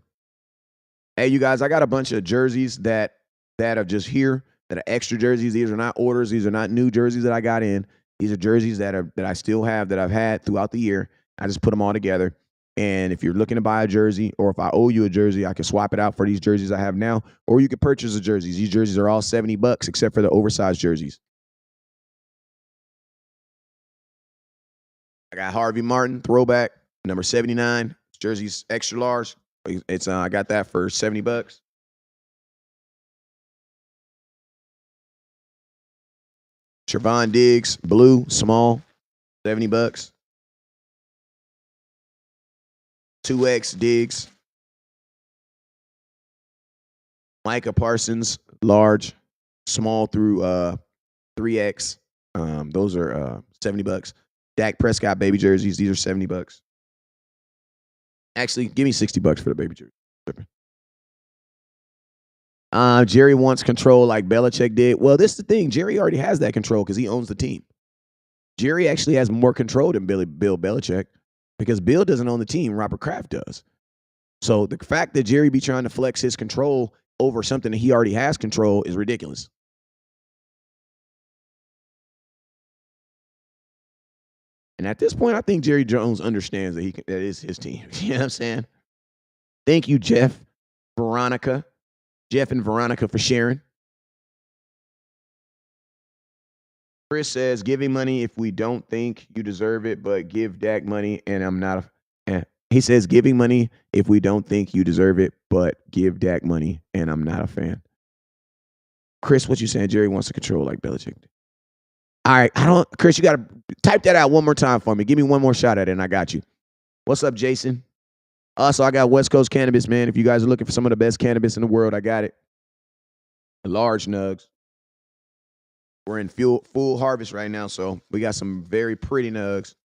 Hey, you guys, I got a bunch of jerseys that are just here, that are extra jerseys. These are not orders. These are not new jerseys that I got in. These are jerseys that I still have, that I've had throughout the year. I just put them all together. And if you're looking to buy a jersey, or if I owe you a jersey, I can swap it out for these jerseys I have now, or you can purchase the jerseys. These jerseys are all $70 except for the oversized jerseys. I got Harvey Martin, throwback, number 79. Jersey's extra large. It's I got that for $70. Trevon Diggs, blue, small, $70. 2X Diggs. Micah Parsons, large, small through 3X. Those are $70. Dak Prescott baby jerseys. These are $70. Actually, give me $60 for the baby jersey. Jerry wants control like Belichick did. Well, this is the thing. Jerry already has that control because he owns the team. Jerry actually has more control than Bill Belichick, because Bill doesn't own the team. Robert Kraft does. So the fact that Jerry be trying to flex his control over something that he already has control is ridiculous. And at this point, I think Jerry Jones understands that that is his team. You know what I'm saying? Thank you, Jeff and Veronica for sharing. Chris says, giving money if we don't think you deserve it, but give Dak money and I'm not he says, giving money if we don't think you deserve it, but give Dak money and I'm not a fan. Chris, what you saying? Jerry wants to control like Belichick. All right, Chris, you got to type that out one more time for me. Give me one more shot at it and I got you. What's up, Jason? Also, I got West Coast cannabis, man. If you guys are looking for some of the best cannabis in the world, I got it. Large nugs. We're in full harvest right now, so we got some very pretty nugs.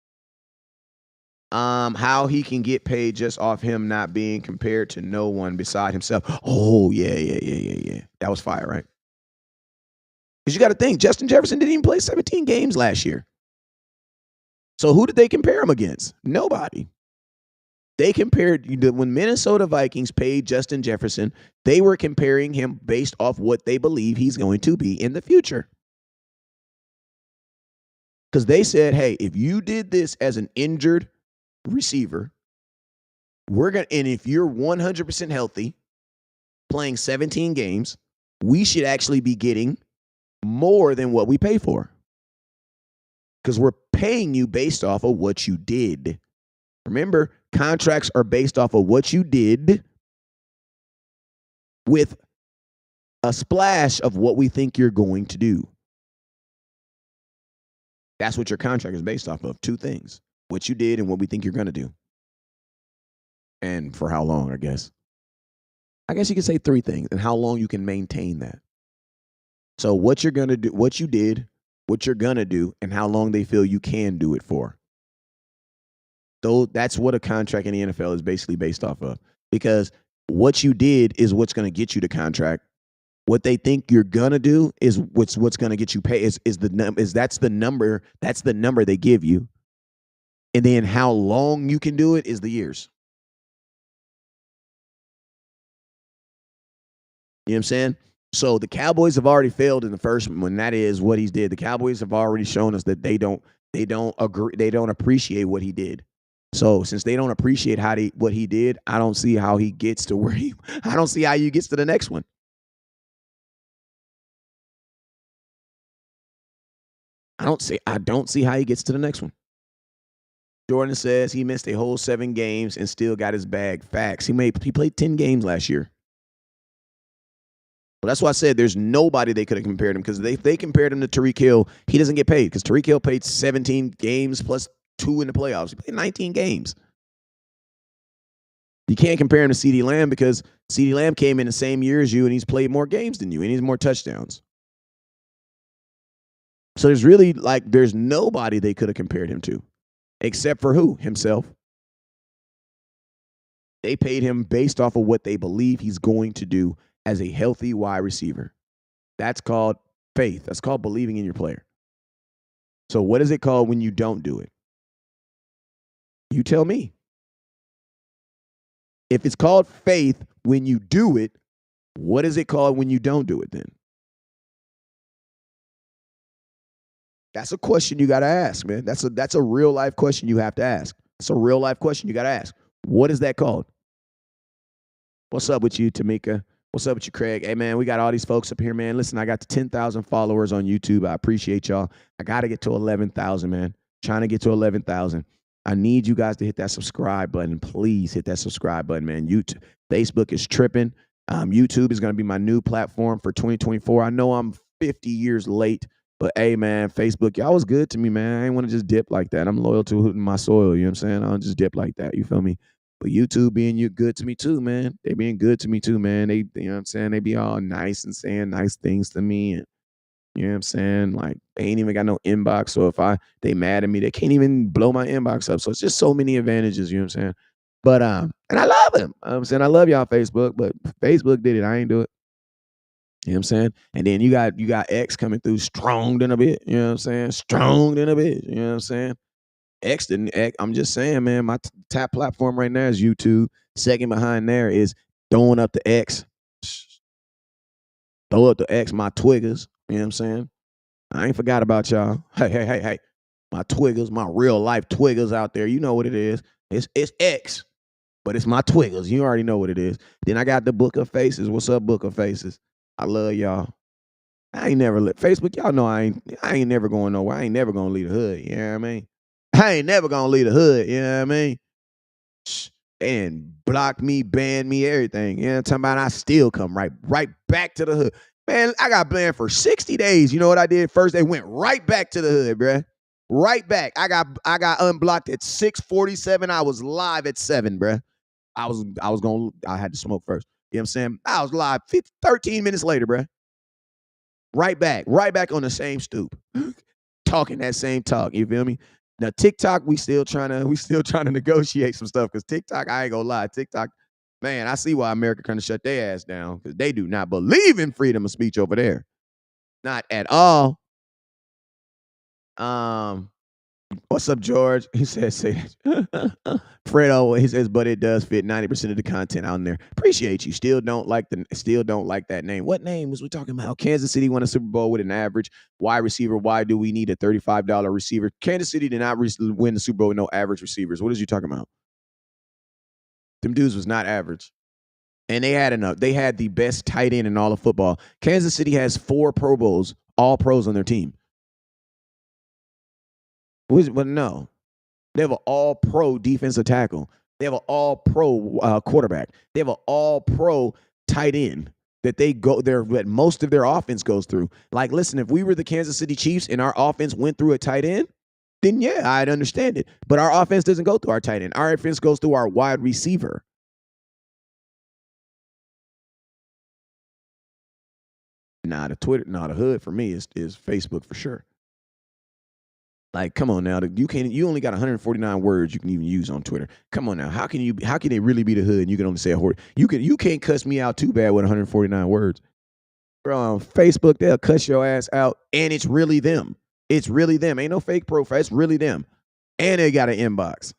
How he can get paid just off him not being compared to no one beside himself. Oh, yeah. That was fire, right? Because you got to think, Justin Jefferson didn't even play 17 games last year. So who did they compare him against? Nobody. They compared, when Minnesota Vikings paid Justin Jefferson, they were comparing him based off what they believe he's going to be in the future. Because they said, hey, if you did this as an injured receiver, and if you're 100% healthy, playing 17 games, we should actually be getting more than what we pay for. Because we're paying you based off of what you did. Remember, contracts are based off of what you did with a splash of what we think you're going to do. That's what your contract is based off of. 2 things. What you did and what we think you're going to do. And for how long, I guess. I guess you could say 3 things, and how long you can maintain that. So what you're going to do, what you did, what you're going to do, and how long they feel you can do it for. So that's what a contract in the NFL is basically based off of. Because what you did is what's going to get you the contract. What they think you're going to do is what's going to get you paid. That's the number they give you. And then how long you can do it is the years. You know what I'm saying? So the Cowboys have already failed in the first one. That is what he did. The Cowboys have already shown us that they don't appreciate what he did. So since they don't appreciate what he did, I don't see how he gets to I don't see how he gets to the next one. I don't see how he gets to the next one. Jordan says he missed a whole 7 games and still got his bag. Facts. He played 10 games last year. Well, that's why I said there's nobody they could have compared him, because if they compared him to Tyreek Hill, he doesn't get paid, because Tyreek Hill played 17 games plus 2 in the playoffs. He played 19 games. You can't compare him to CeeDee Lamb, because CeeDee Lamb came in the same year as you, and he's played more games than you, and he's more touchdowns. So there's nobody they could have compared him to, except for who? Himself. They paid him based off of what they believe he's going to do as a healthy wide receiver. That's called faith. That's called believing in your player. So what is it called when you don't do it? You tell me. If it's called faith when you do it, what is it called when you don't do it then? That's a question you got to ask, man. That's a real life question you have to ask. It's a real life question you got to ask. What is that called? What's up with you, Tamika? What's up with you, Craig? Hey, man, we got all these folks up here, man. Listen, I got to 10,000 followers on YouTube. I appreciate y'all. I got to get to 11,000, man. Trying to get to 11,000. I need you guys to hit that subscribe button. Please hit that subscribe button, man. YouTube, Facebook is tripping. YouTube is going to be my new platform for 2024. I know I'm 50 years late, but hey, man, Facebook, y'all was good to me, man. I ain't want to just dip like that. I'm loyal to my soil, you know what I'm saying? I don't just dip like that, you feel me? But YouTube being good to me too, man. They being good to me too, man. They, you know what I'm saying? They be all nice and saying nice things to me, and you know what I'm saying? Like, they ain't even got no inbox. So if they mad at me, they can't even blow my inbox up. So it's just so many advantages, you know what I'm saying? But and I love him. I'm saying I love y'all, Facebook, but Facebook did it. I ain't do it. You know what I'm saying? And then you got X coming through strong than a bit. You know what I'm saying? Strong than a bit. You know what I'm saying? X didn't X. I'm just saying, man, my top platform right now is YouTube. Second behind there is throwing up the X. Throw up the X, my twiggers. You know what I'm saying? I ain't forgot about y'all. Hey. My twiggers, my real life twiggers out there. You know what it is. It's X, but it's my twiggers. You already know what it is. Then I got the Book of Faces. What's up, Book of Faces? I love y'all. I ain't never Facebook. Y'all know I ain't never going nowhere. I ain't never gonna leave the hood. You know what I mean? I ain't never gonna leave the hood. You know what I mean? And block me, ban me, everything. You know what I'm talking about? I still come right back to the hood. Man, I got banned for 60 days. You know what I did? First, they went right back to the hood, bruh. Right back. I got unblocked at 6:47. I was live at 7, bruh. I had to smoke first. You know what I'm saying? I was live 13 minutes later, bruh. Right back on the same stoop. Talking that same talk. You feel me? Now TikTok, we still trying to negotiate some stuff, because TikTok, I ain't gonna lie, TikTok, man, I see why America trying to shut their ass down, because they do not believe in freedom of speech over there, not at all. What's up, George? He says, say that. Fredo, he says, but it does fit 90% of the content out there. Appreciate you. Still don't like that name. What name was we talking about? Kansas City won a Super Bowl with an average wide receiver. Why do we need a $35 receiver? Kansas City did not win the Super Bowl with no average receivers. What is you talking about? Them dudes was not average. And they had the best tight end in all of football. Kansas City has 4 Pro Bowls, all pros on their team. But no, they have an all-pro defensive tackle. They have an all-pro quarterback. They have an all-pro tight end that most of their offense goes through. Like, listen, if we were the Kansas City Chiefs and our offense went through a tight end, then yeah, I'd understand it. But our offense doesn't go through our tight end. Our offense goes through our wide receiver. The hood for me is Facebook for sure. Like, come on now, you only got 149 words you can even use on Twitter. Come on now, how can they really be the hood and you can only say a word? You can't cuss me out too bad with 149 words. Bro, on Facebook, they'll cuss your ass out, and it's really them. It's really them. Ain't no fake profile. It's really them. And they got an inbox.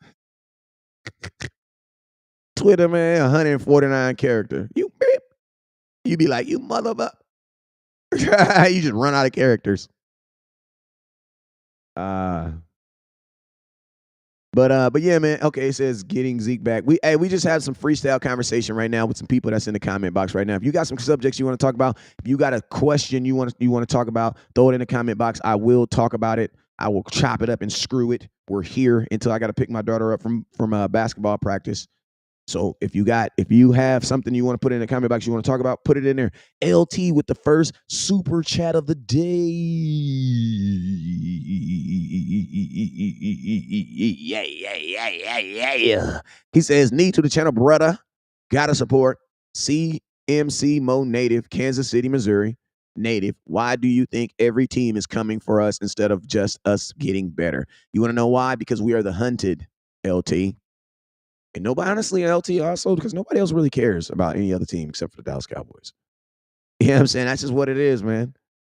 Twitter, man, 149 character. You be like, you motherfucker. You just run out of characters. But yeah, man. Okay, it says getting Zeke back. We just had some freestyle conversation right now with some people that's in the comment box right now. If you got some subjects you want to talk about, if you got a question you want to talk about, throw it in the comment box. I will talk about it. I will chop it up and screw it. We're here until I got to pick my daughter up from basketball practice. So if you have something you want to put in the comment box you want to talk about, put it in there. LT with the first super chat of the day. Yeah. He says, "Need to the channel, brother. Gotta support CMC Mo Native, Kansas City, Missouri. Native. Why do you think every team is coming for us instead of just us getting better? You want to know why? Because we are the hunted, LT. And nobody, honestly, LT also, because nobody else really cares about any other team except for the Dallas Cowboys. You know what I'm saying? That's just what it is, man.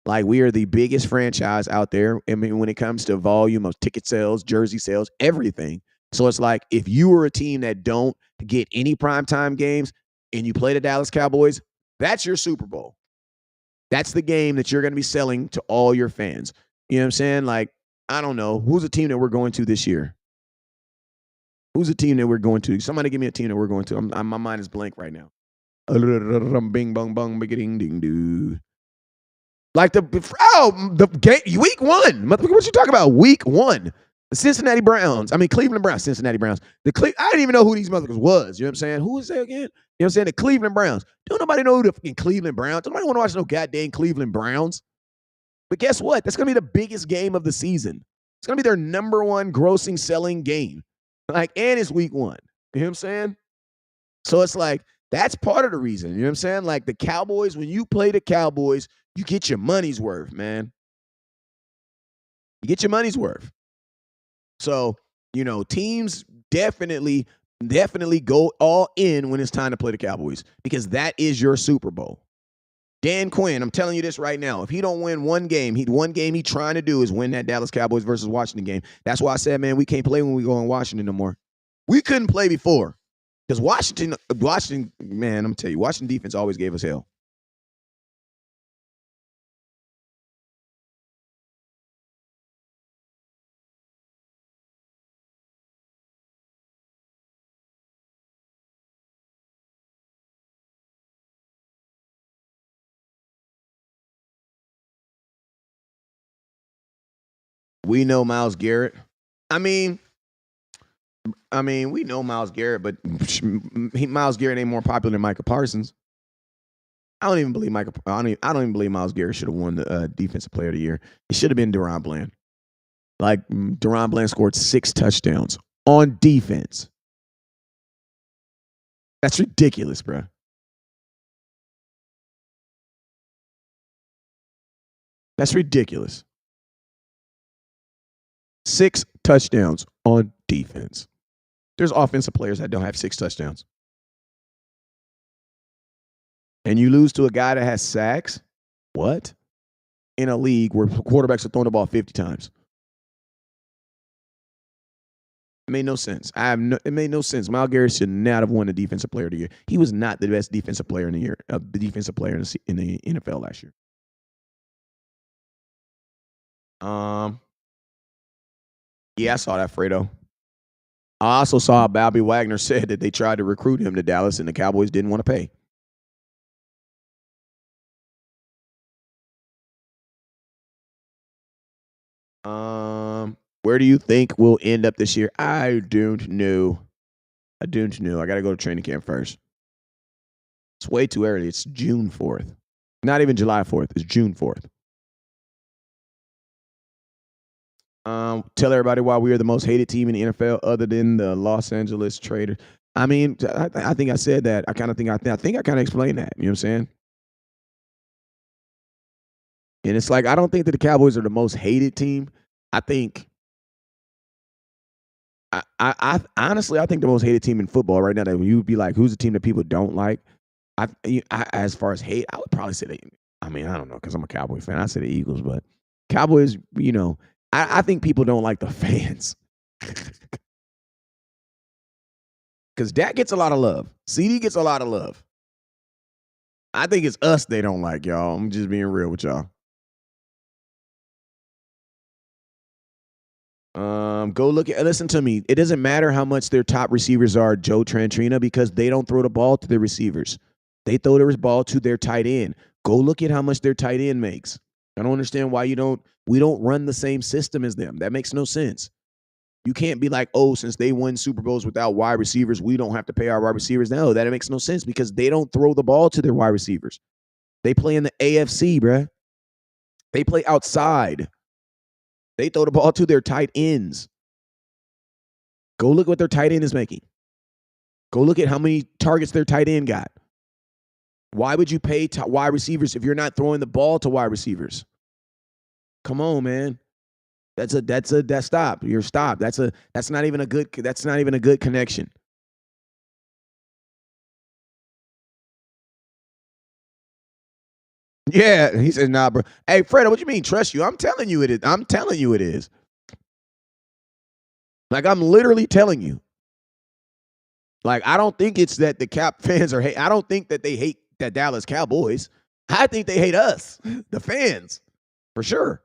Like, we are the biggest franchise out there. I mean, when it comes to volume of ticket sales, jersey sales, everything. So it's like, if you were a team that don't get any primetime games and you play the Dallas Cowboys, that's your Super Bowl. That's the game that you're going to be selling to all your fans. You know what I'm saying? Like, I don't know. Who's a team that we're going to this year? Who's a team that we're going to? Somebody give me a team that we're going to. My mind is blank right now. Bing bong bong ding ding doo. Like the game week 1. What you talking about? Week 1. The Cincinnati Browns. I mean Cleveland Browns. Cincinnati Browns. I didn't even know who these motherfuckers was. You know what I'm saying? Who is that again? You know what I'm saying? The Cleveland Browns. Don't nobody know who the fucking Cleveland Browns. Don't nobody want to watch no goddamn Cleveland Browns. But guess what? That's gonna be the biggest game of the season. It's gonna be their number 1 grossing selling game. Like, and it's week 1. You know what I'm saying? So it's like, that's part of the reason. You know what I'm saying? Like, the Cowboys, when you play the Cowboys, you get your money's worth, man. You get your money's worth. So, you know, teams definitely go all in when it's time to play the Cowboys because that is your Super Bowl. Dan Quinn, I'm telling you this right now. If he don't win one game he trying to do is win that Dallas Cowboys versus Washington game. That's why I said, man, we can't play when we go in Washington no more. We couldn't play before because Washington, man, I'm telling you, Washington defense always gave us hell. We know Myles Garrett. I mean, we know Myles Garrett, but Myles Garrett ain't more popular than Micah Parsons. I don't even believe Myles Garrett should have won the Defensive Player of the Year. It should have been Deron Bland. Like, Deron Bland scored 6 touchdowns on defense. That's ridiculous, bro. That's ridiculous. 6 touchdowns on defense. There's offensive players that don't have 6 touchdowns. And you lose to a guy that has sacks? What? In a league where quarterbacks are throwing the ball 50 times. It made no sense. It made no sense. Myles Garrett should not have won the Defensive Player of the Year. He was not the best defensive player in the year, the defensive player in the NFL last year. Yeah, I saw that, Fredo. I also saw Bobby Wagner said that they tried to recruit him to Dallas and the Cowboys didn't want to pay. Where do you think we'll end up this year? I don't know. I got to go to training camp first. It's way too early. It's June 4th. Not even July 4th. It's June 4th. Tell everybody why we are the most hated team in the NFL other than the Los Angeles Traders. I mean, I think I said that. I kind of think I kind of explained that. You know what I'm saying? And it's like, I don't think that the Cowboys are the most hated team. I think I honestly, I think the most hated team in football right now, that when you would be like, who's the team that people don't like? I as far as hate, I would probably say I don't know, because I'm a Cowboy fan. I say the Eagles, but Cowboys, you know, I think people don't like the fans. Because Dak gets a lot of love. Ceedee gets a lot of love. I think it's us they don't like, y'all. I'm just being real with y'all. Listen to me. It doesn't matter how much their top receivers are Joe Trantrina because they don't throw the ball to their receivers. They throw the ball to their tight end. Go look at how much their tight end makes. I don't understand why we don't run the same system as them. That makes no sense. You can't be like, oh, since they won Super Bowls without wide receivers, we don't have to pay our wide receivers. No, that makes no sense because they don't throw the ball to their wide receivers. They play in the AFC, bruh. They play outside. They throw the ball to their tight ends. Go look what their tight end is making. Go look at how many targets their tight end got. Why would you pay wide receivers if you're not throwing the ball to wide receivers? Come on, man. That's stop. You're stop. That's not even a good connection. Yeah, he says, nah, bro. Hey, Fredo, what you mean trust you? I'm telling you it is. I'm telling you it is. Like, I'm literally telling you. Like, I don't think it's that the Cap fans are hate. I don't think that they hate the Dallas Cowboys. I think they hate us, the fans, for sure.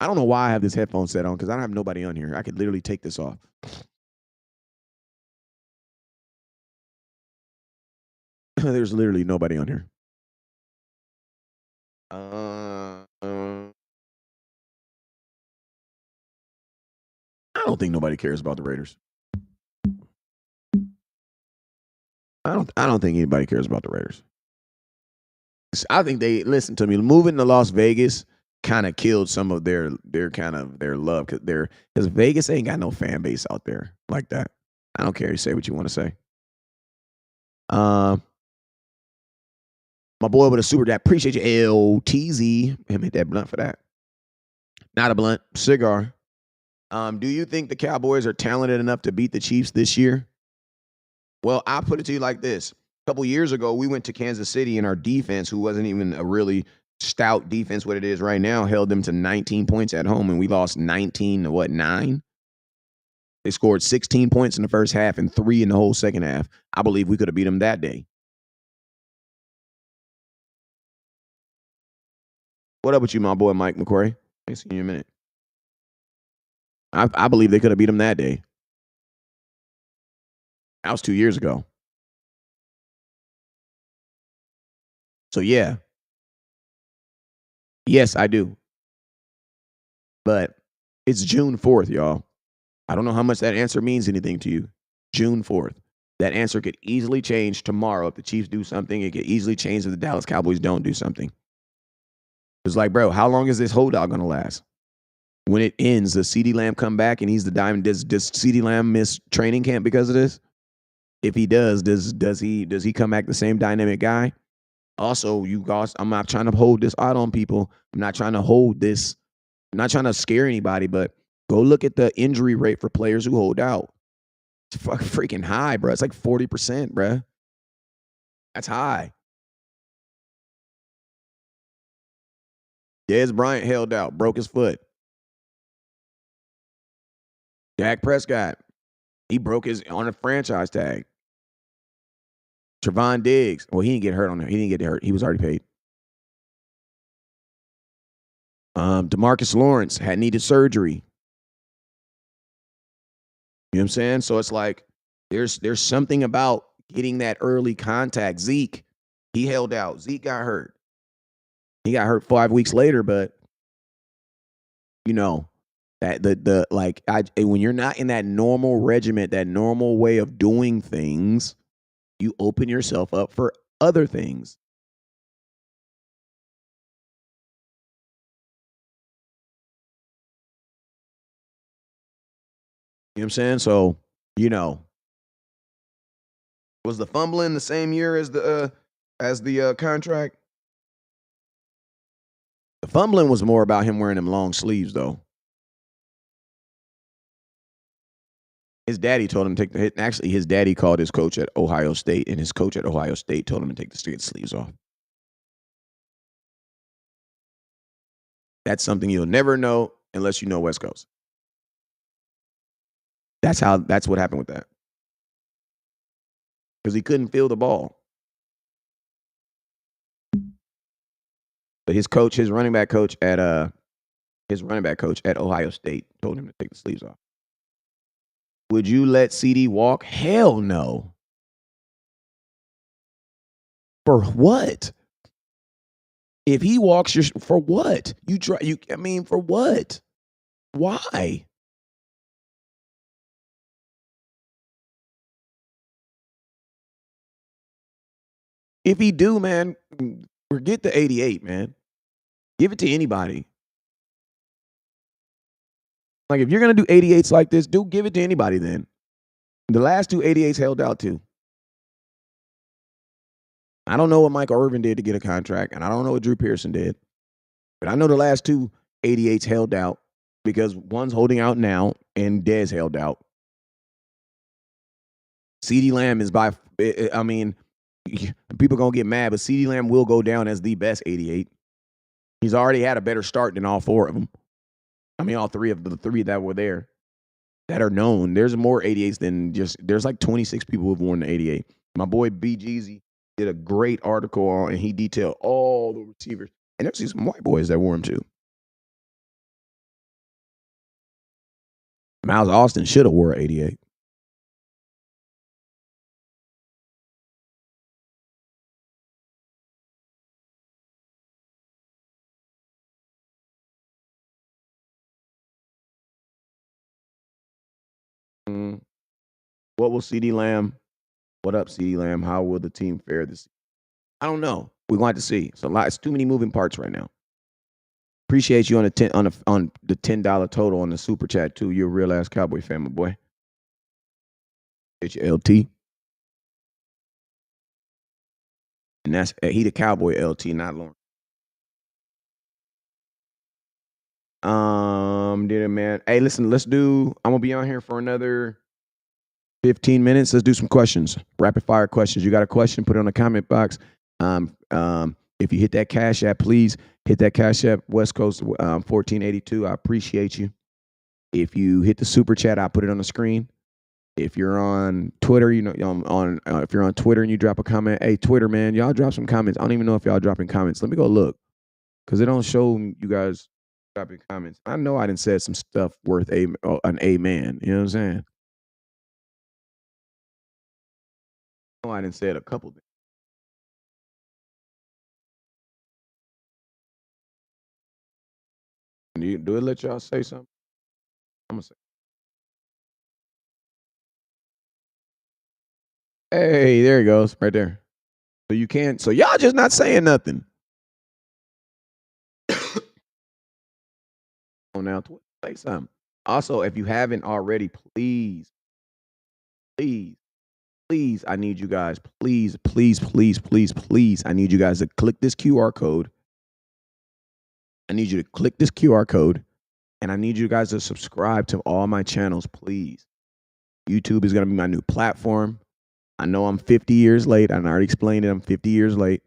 I don't know why I have this headphone set on because I don't have nobody on here. I could literally take this off. There's literally nobody on here. I don't think nobody cares about the Raiders. I don't think anybody cares about the Raiders. I think they listen to me. Moving to Las Vegas kind of killed some of their love because Vegas ain't got no fan base out there like that. I don't care. You say what you want to say. My boy with a super chat. Appreciate you, LTZ. Him hit that blunt for that. Not a blunt, cigar. Do you think the Cowboys are talented enough to beat the Chiefs this year? Well, I'll put it to you like this. A couple years ago, we went to Kansas City, and our defense, who wasn't even a really stout defense, what it is right now, held them to 19 points at home, and we lost 19 to 9? They scored 16 points in the first half and 3 in the whole second half. I believe we could have beat them that day. What up with you, my boy Mike McQuarrie? I ain't seen you in a minute. I believe they could have beat them that day. That was 2 years ago. So, yeah. Yes, I do. But it's June 4th, y'all. I don't know how much that answer means anything to you. June 4th. That answer could easily change tomorrow if the Chiefs do something. It could easily change if the Dallas Cowboys don't do something. It's like, bro, how long is this holdout going to last? When it ends, does CeeDee Lamb come back and he's the diamond? Does CeeDee Lamb miss training camp because of this? If he does he come back the same dynamic guy? Also, you guys, I'm not trying to hold this out on people. I'm not trying to hold this. I'm not trying to scare anybody, but go look at the injury rate for players who hold out. It's fucking freaking high, bro. It's like 40%, bro. That's high. Dez Bryant held out, broke his foot. Dak Prescott, he broke his on a franchise tag. Trevon Diggs, well, he didn't get hurt on there. He didn't get hurt. He was already paid. DeMarcus Lawrence had needed surgery. You know what I'm saying? So it's like there's something about getting that early contact. Zeke, he held out. Zeke got hurt. He got hurt 5 weeks later, but you know that when you're not in that normal regiment, that normal way of doing things, you open yourself up for other things. You know what I'm saying? So, was the fumbling the same year as the contract? The fumbling was more about him wearing them long sleeves, though. His daddy told him to take the hit. Actually, his daddy called his coach at Ohio State, and his coach at Ohio State told him to take the sleeves off. That's something you'll never know unless you know West Coast. That's what happened with that. Because he couldn't feel the ball. But his running back coach at his running back coach at Ohio State told him to take the sleeves off. Would you let Ceedee walk? Hell no. For what? If he walks, for what? For what? Why? If he do, man, forget the 88, man. Give it to anybody. Like, if you're going to do 88s like this, give it to anybody then. The last 2 88s held out too. I don't know what Michael Irvin did to get a contract, and I don't know what Drew Pearson did. But I know the last 2 88s held out because one's holding out now and Dez held out. CeeDee Lamb is people going to get mad, but CeeDee Lamb will go down as the best 88. He's already had a better start than all 4 of them. All 3 of the 3 that were there that are known. There's more 88s than there's like 26 people who've worn the 88. My boy B. Jeezy did a great article on, and he detailed all the receivers. And actually some white boys that wore them too. Miles Austin should have wore 88. What will CeeDee Lamb? What up, CeeDee Lamb? How will the team fare this season? I don't know. We're going to have to see. It's too many moving parts right now. Appreciate you on the $10 total on the super chat too. You're a real ass Cowboy fan, my boy. It's your LT. And that's he the Cowboy LT, not Lauren. Did it, man. Hey, listen, I'm gonna be on here for another 15 minutes. Let's do some questions. Rapid fire questions. You got a question, put it on the comment box. If you hit that Cash App, please hit that Cash App, West Coast 1482. I appreciate you. If you hit the super chat, I'll put it on the screen. If you're on Twitter, if you're on Twitter and you drop a comment, hey, Twitter, man, y'all drop some comments. I don't even know if y'all dropping comments. Let me go look because it don't show you guys dropping comments. I know I done said some stuff worth an amen. You know what I'm saying? I know I done said a couple things. Do it let y'all say something? I'm going to say. Hey, there he goes, right there. So you can't. So y'all just not saying nothing. Oh, now say something. Also, if you haven't already, please, I need you guys. Please, I need you guys to click this QR code. I need you to click this QR code, and I need you guys to subscribe to all my channels, please. YouTube is gonna be my new platform. I know I'm 50 years late. I already explained it. I'm 50 years late.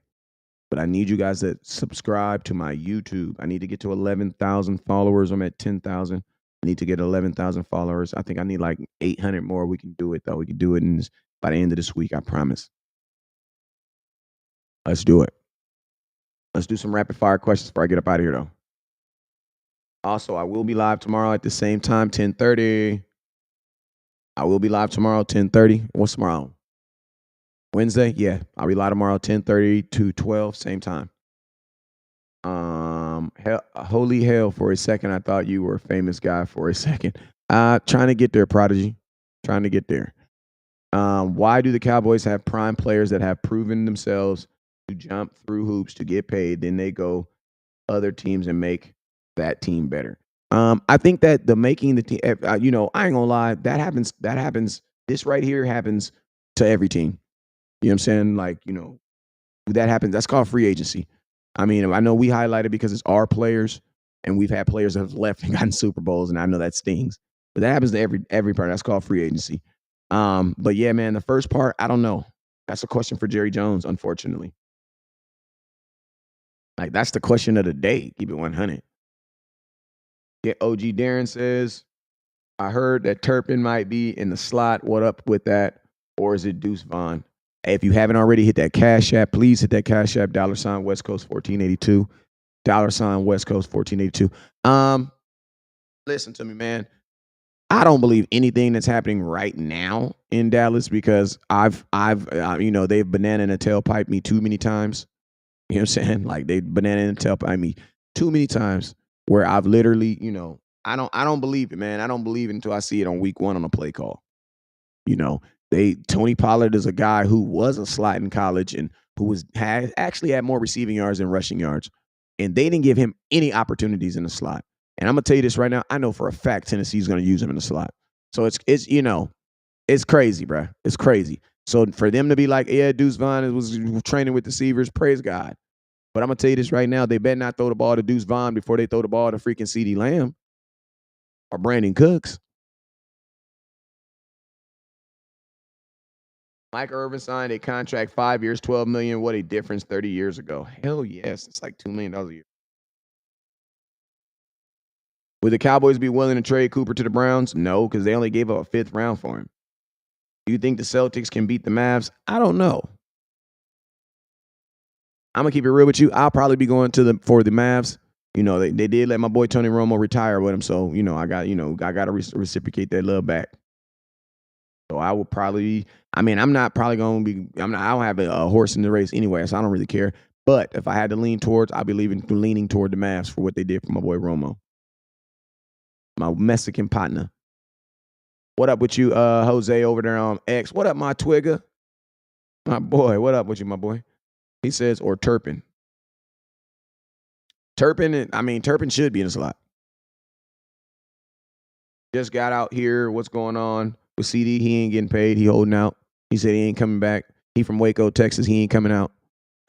But I need you guys to subscribe to my YouTube. I need to get to 11,000 followers. I'm at 10,000. I need to get 11,000 followers. I think I need like 800 more. We can do it, though. We can do it by the end of this week, I promise. Let's do it. Let's do some rapid fire questions before I get up out of here, though. Also, I will be live tomorrow at the same time, 10:30. I will be live tomorrow, 10:30. What's tomorrow? Wednesday? Yeah, I'll be live tomorrow, 10:30 to 12, same time. Holy hell, for a second, I thought you were a famous guy for a second. Trying to get there, Prodigy. Trying to get there. Why do the Cowboys have prime players that have proven themselves to jump through hoops to get paid? Then they go other teams and make that team better. I think that the making the team, I ain't gonna lie, that happens. This right here happens to every team. You know what I'm saying? Like, that happens. That's called free agency. I mean, I know we highlight it because it's our players, and we've had players that have left and gotten Super Bowls, and I know that stings. But that happens to every part. That's called free agency. But yeah, man, the first part, I don't know. That's a question for Jerry Jones, unfortunately. Like, that's the question of the day. Keep it 100. Yeah, OG Darren says, I heard that Turpin might be in the slot. What up with that? Or is it Deuce Vaughn? If you haven't already hit that Cash App, please hit that Cash App, $West Coast 1482. $West Coast 1482. Listen to me, man. I don't believe anything that's happening right now in Dallas because I've they've banana in a tailpipe me too many times. You know what I'm saying? Like they banana in a tailpipe me too many times where I've literally, I don't believe it, man. I don't believe it until I see it on week 1 on a play call. Tony Pollard is a guy who was a slot in college and who actually had more receiving yards than rushing yards, and they didn't give him any opportunities in the slot. And I'm gonna tell you this right now, I know for a fact Tennessee's gonna use him in the slot. So it's crazy, bro. It's crazy. So for them to be like, yeah, Deuce Vaughn was training with receivers, praise God. But I'm gonna tell you this right now, they better not throw the ball to Deuce Vaughn before they throw the ball to freaking CeeDee Lamb or Brandon Cooks. Mike Irvin signed a contract 5 years, $12 million. What a difference 30 years ago. Hell yes. It's like $2 million a year. Would the Cowboys be willing to trade Cooper to the Browns? No, because they only gave up a 5th round for him. Do you think the Celtics can beat the Mavs? I don't know. I'm going to keep it real with you. I'll probably be going for the Mavs. They did let my boy Tony Romo retire with him. So, I got to reciprocate that love back. So I will probably, I'm not probably going to be, I don't have a horse in the race anyway, so I don't really care. But if I had to lean towards, I'll be leaning toward the Mavs for what they did for my boy Romo. My Mexican partner. What up with you, Jose, over there on X? What up, my Twigger? My boy, what up with you, my boy? He says, or Turpin. Turpin should be in the slot. Just got out here. What's going on with CD? He ain't getting paid. He holding out. He said he ain't coming back. He from Waco, Texas. He ain't coming out.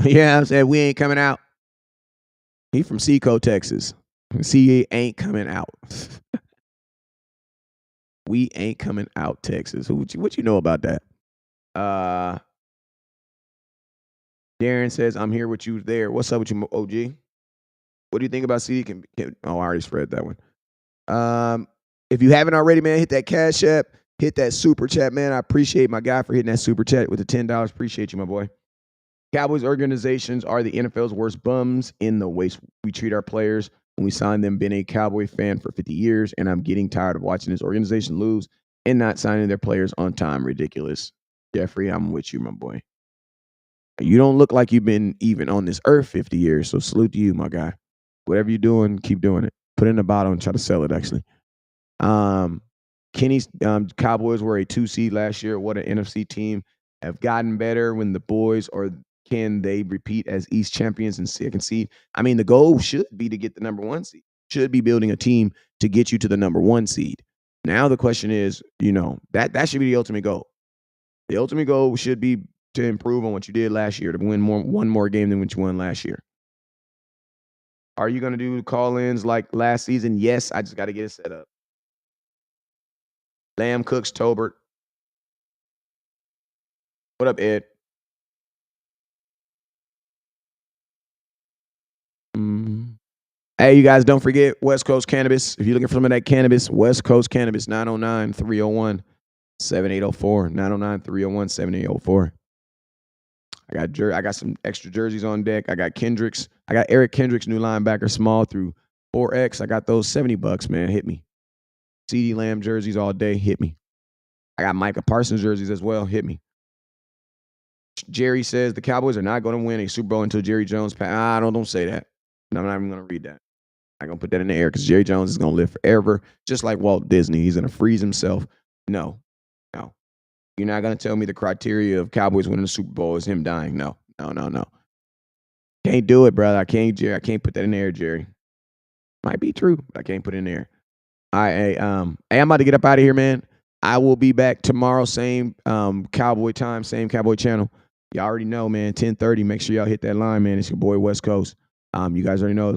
Yeah, I said we ain't coming out. He from Seco, Texas. CA ain't coming out. We ain't coming out, Texas. What you know about that? Darren says, I'm here with you there. What's up with you, OG? What do you think about CD? I already spread that one. If you haven't already, man, hit that Cash App. Hit that super chat, man. I appreciate my guy for hitting that super chat with the $10. Appreciate you, my boy. Cowboys organizations are the NFL's worst bums in the way we treat our players. When we signed them, been a Cowboy fan for 50 years, and I'm getting tired of watching this organization lose and not signing their players on time. Ridiculous. Jeffrey, I'm with you, my boy. You don't look like you've been even on this earth 50 years, so salute to you, my guy. Whatever you're doing, keep doing it. Put it in a bottle and try to sell it, actually. Kenny's Cowboys were a 2 seed last year. What an NFC team. Have gotten better when the boys, or can they repeat as East champions and second seed? The goal should be to get the number 1 seed. Should be building a team to get you to the number 1 seed. Now the question is, that should be the ultimate goal. The ultimate goal should be to improve on what you did last year, to win one more game than what you won last year. Are you going to do call-ins like last season? Yes, I just got to get it set up. Lamb, Cooks, Tolbert. What up, Ed? Hey, you guys, don't forget West Coast Cannabis. If you're looking for some of that cannabis, West Coast Cannabis, 909-301-7804. 909-301-7804. I got some extra jerseys on deck. I got Kendricks. I got Eric Kendricks, new linebacker, small through 4X. I got those $70, man. Hit me. CeeDee Lamb jerseys all day. Hit me. I got Micah Parsons jerseys as well. Hit me. Jerry says the Cowboys are not going to win a Super Bowl until Jerry Jones don't say that. No, I'm not even going to read that. I'm going to put that in the air because Jerry Jones is going to live forever, just like Walt Disney. He's going to freeze himself. No. You're not going to tell me the criteria of Cowboys winning the Super Bowl is him dying. No. Can't do it, brother. I can't put that in there, Jerry. Might be true, but I can't put it in there. All right, hey, I'm about to get up out of here, man. I will be back tomorrow, same Cowboy time, same Cowboy channel. Y'all already know, man, 10:30. Make sure y'all hit that line, man. It's your boy West Coast. You guys already know.